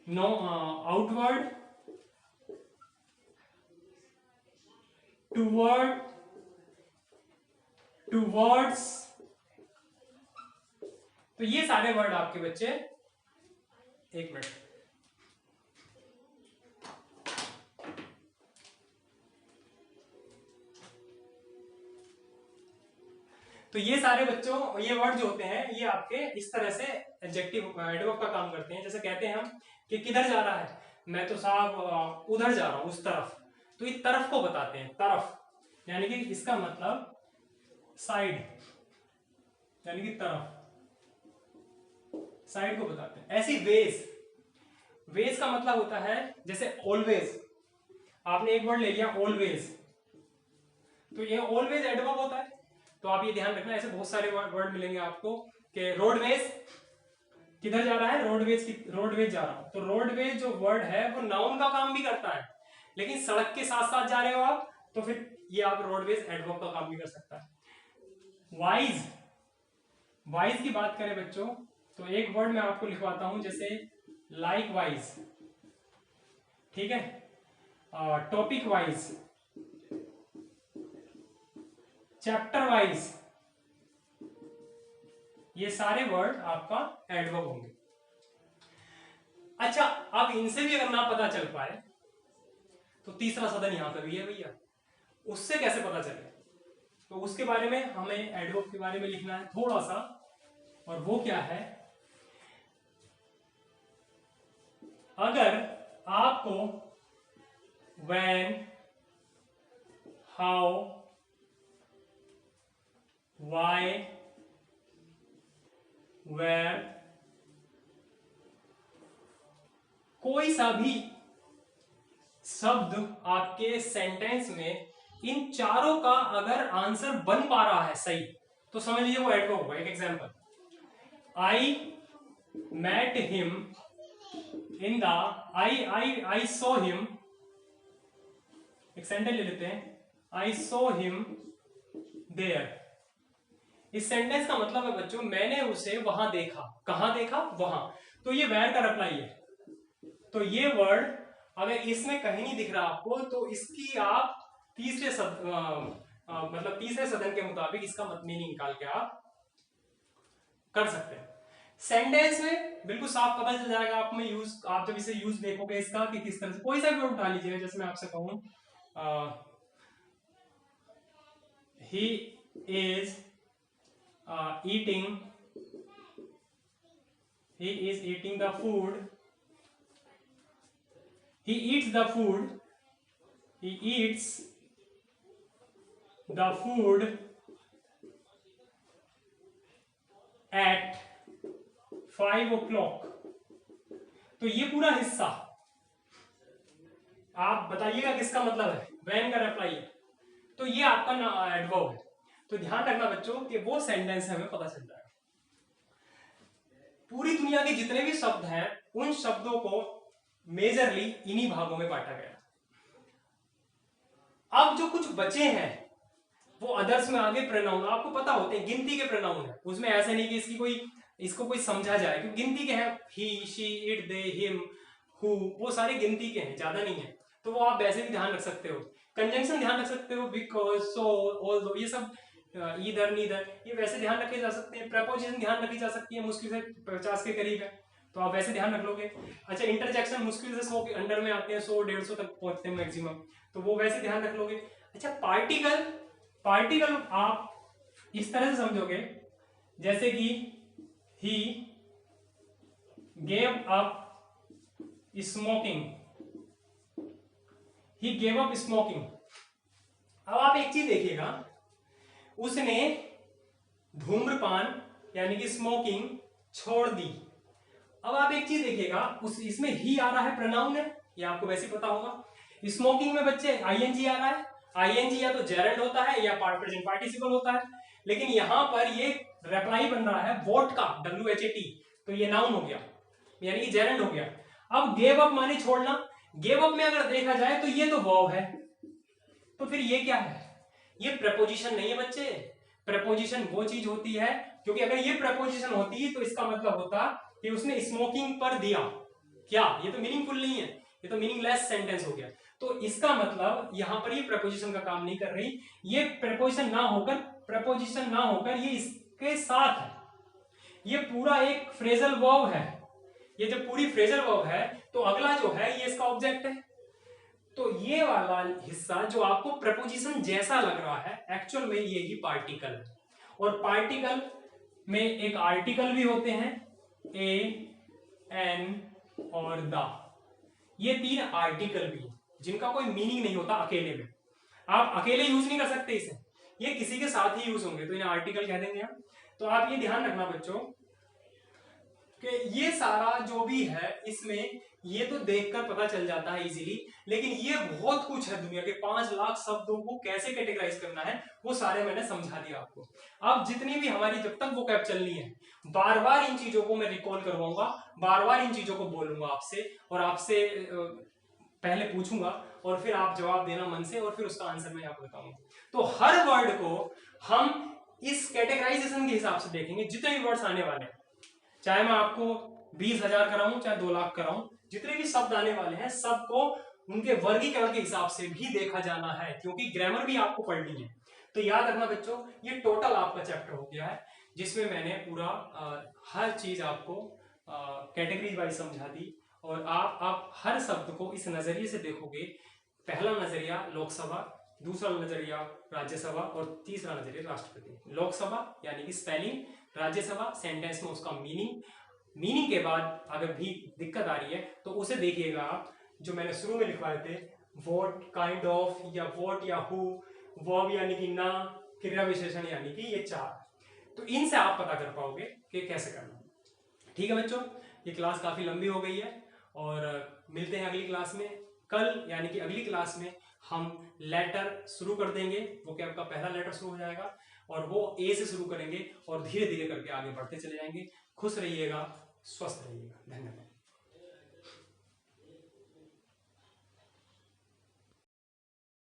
Speaker 1: नो आउटवर्ड, टूवर्ड, टूवर्ड्स। तो ये सारे वर्ड आपके बच्चे, एक मिनट, तो ये सारे बच्चों ये वर्ड जो होते हैं ये आपके इस तरह से एडजेक्टिव एडवर्ब का काम करते हैं। जैसे कहते हैं हम कि किधर जा रहा है, मैं तो साहब उधर जा रहा हूं, उस तरफ। तो इस तरफ को बताते हैं, तरफ, यानी कि इसका मतलब साइड, यानी कि तरफ, साइड को बताते हैं। ऐसी वेज, वेज का मतलब होता है जैसे ऑलवेज, आपने एक वर्ड ले लिया ऑलवेज, तो ये ऑलवेज एडवर्ब होता है। तो आप ये ध्यान रखना, ऐसे बहुत सारे वर्ड मिलेंगे आपको कि रोडवेज, किधर जा रहा है, रोडवेज, रोडवेज जा रहा हूं। तो रोडवेज जो वर्ड है वो नाउन का काम भी करता है, लेकिन सड़क के साथ साथ जा रहे हो आप तो फिर ये आप रोडवेज एडवर्ब का काम भी कर सकता है। वाइज, वाइज की बात करें बच्चों तो एक वर्ड मैं आपको लिखवाता हूं, जैसे लाइक वाइज, ठीक है, टॉपिक वाइज, चैप्टर वाइज, ये सारे वर्ड आपका एडवर्ब होंगे। अच्छा, अब इनसे भी अगर ना पता चल पाए तो तीसरा सदन यहां पर भी है भैया, उससे कैसे पता चले, तो उसके बारे में हमें एडवर्ब के बारे में लिखना है थोड़ा सा, और वो क्या है, अगर आपको when, how, why, where, कोई सा भी शब्द आपके सेंटेंस में इन चारों का अगर आंसर बन पा रहा है सही, तो समझ लीजिए वो एडवर्ब होगा। एक example, I met him in the I saw him, एक सेंटेंस ले लेते हैं, I saw him there। इस सेंटेंस का मतलब है बच्चों मैंने उसे वहां देखा। कहां देखा? वहां। तो ये वेयर का रिप्लाई है। तो ये वर्ड अगर इसमें कहीं नहीं दिख रहा आपको तो इसकी आप तीसरे मतलब तीसरे सदन के मुताबिक इसका मीनिंग निकाल के आप कर सकते हैं। सेंटेंस में बिल्कुल साफ पता चल जाएगा आप में यूज, आप जब इसे यूज देखोगे इसका कि किस तरह से, कोई सा भी वर्ड उठा लीजिएगा। जैसे मैं आपसे कहूं he is eating the food, he eats the food at 5 o'clock। तो ये पूरा हिस्सा आप बताइएगा किसका मतलब है, व्हेन का रिप्लाई है। तो ये आपका एडवर्ब है। तो ध्यान रखना बच्चों कि वो सेंटेंस हमें पता चल जाएगा। पूरी दुनिया के जितने भी शब्द हैं उन शब्दों को मेजरली इन्हीं भागों में बांटा गया। अब जो कुछ बचे हैं वो अदर्स में आगे प्रोनाउन आपको पता होते हैं, गिनती के प्रोनाउन है। उसमें ऐसा नहीं कि इसको कोई समझा जाए, क्योंकि गिनती के हैं, he, she, it, they, him, who, वो सारे गिनती के हैं, ज्यादा नहीं है। तो वो आप वैसे भी ध्यान रख सकते हो। कंजंक्शन ध्यान रख सकते हो, बिकॉज, सो, ऑल्दो, ये सब ईदर, नीदर, ये वैसे ध्यान रखे जा सकते हैं। प्रेपोजिशन ध्यान रखी जा सकती है, मुश्किल से 50 के करीब है, तो आप वैसे ध्यान रख लोगे। अच्छा, इंटरजेक्शन मुश्किल से 100 के अंडर में आते हैं, 100-150 तक पहुंचते हैं मैक्सिमम, तो वो वैसे ध्यान रख लोगे। अच्छा, पार्टिकल आप इस तरह से समझोगे जैसे कि he gave up smoking, he gave up smoking. अब आप एक चीज देखिएगा, उसने धूम्रपान यानी कि स्मोकिंग छोड़ दी। अब आप एक चीज देखिएगा, इसमें ही आ रहा है, प्रोनाउन है, ये आपको वैसे पता होगा। स्मोकिंग में बच्चे आईएनजी आ रहा है, आईएनजी या तो जेरेंड होता है या प्रेजेंट पार्टिसिपल होता है, लेकिन यहां पर ये रिप्लाई बन रहा है वोट का, WHAT, तो ये नाउन हो गया यानी कि जेरेंड हो गया। अब गेव अप माने छोड़ना, गेव अप में अगर देखा जाए तो ये तो वर्ब है, तो फिर ये क्या है? ये प्रपोजिशन नहीं है बच्चे। प्रपोजिशन वो चीज होती है, क्योंकि अगर ये प्रपोजिशन होती तो इसका मतलब होता कि उसने स्मोकिंग पर दिया। क्या ये तो मीनिंगफुल नहीं है, ये तो मीनिंगलेस सेंटेंस हो गया। तो इसका मतलब यहां पर ये प्रपोजिशन का काम नहीं कर रही, ये प्रपोजिशन ना होकर ये इसके साथ है। ये पूरा एक फ्रेजल वर्ब है। ये जब पूरी फ्रेजल वर्ब है तो अगला जो है ये इसका ऑब्जेक्ट है। तो ये वाला हिस्सा जो आपको प्रपोजिशन जैसा लग रहा है, एक्चुअल में ये ही पार्टिकल है। और पार्टिकल में एक आर्टिकल भी होते हैं, ए, एन और द। ये 3 आर्टिकल भी हैं जिनका कोई मीनिंग नहीं होता अकेले में। आप अकेले यूज नहीं कर सकते इसे, ये किसी के साथ ही यूज होंगे, तो इन्हें आर्टिकल कह देंगे हम। तो आप ये ध्यान रखना बच्चों कि ये सारा जो भी है इसमें ये तो देखकर पता चल जाता है इजीली, लेकिन ये बहुत कुछ है। दुनिया के 5 लाख शब्दों को कैसे कैटेगराइज करना है वो सारे मैंने समझा दिया आपको। अब जितनी भी हमारी जब तक वो कैप चलनी है, बार बार इन चीजों को मैं रिकॉल करवाऊंगा, बार बार इन चीजों को बोलूंगा आपसे, और आपसे पहले पूछूंगा और फिर आप जवाब देना मन से, और फिर उसका आंसर मैं आपको बताऊंगा। तो हर वर्ड को हम इस कैटेगराइजेशन के हिसाब से देखेंगे। जितने भी वर्ड्स आने वाले हैं, चाहे मैं आपको 20,000 कराऊं चाहे 2 लाख कराऊं, जितने भी शब्द आने वाले हैं सबको उनके वर्गीकरण के हिसाब से भी देखा जाना है, क्योंकि ग्रामर भी आपको पढ़नी है। तो याद रखना बच्चों, ये टोटल आपका चैप्टर हो गया है जिसमें मैंने पूरा हर चीज आपको कैटेगरी वाइज समझा दी। और आप हर शब्द को इस नजरिए से देखोगे। पहला नजरिया लोकसभा, दूसरा नजरिया राज्यसभा और तीसरा नजरिया राष्ट्रपति। लोकसभा यानी कि स्पेलिंग, राज्यसभा सेंटेंस में उसका मीनिंग के बाद अगर भी दिक्कत आ रही है तो उसे देखिएगा आप, जो मैंने शुरू में लिखवाए थे, वॉट, काइंड ऑफ, या वॉट या हु, वर्ब यानी कि ना, क्रिया विशेषण यानी कि ये 4। तो इनसे आप पता कर पाओगे कि कैसे करना। ठीक है बच्चों, ये क्लास काफी लंबी हो गई है और मिलते हैं अगली क्लास में। कल यानी कि अगली क्लास में हम लेटर शुरू कर देंगे। वो क्या, आपका पहला लेटर शुरू हो जाएगा और वो ए से शुरू करेंगे और धीरे धीरे करके आगे बढ़ते चले जाएंगे। खुश रहिएगा, स्वस्थ रहिएगा। धन्यवाद।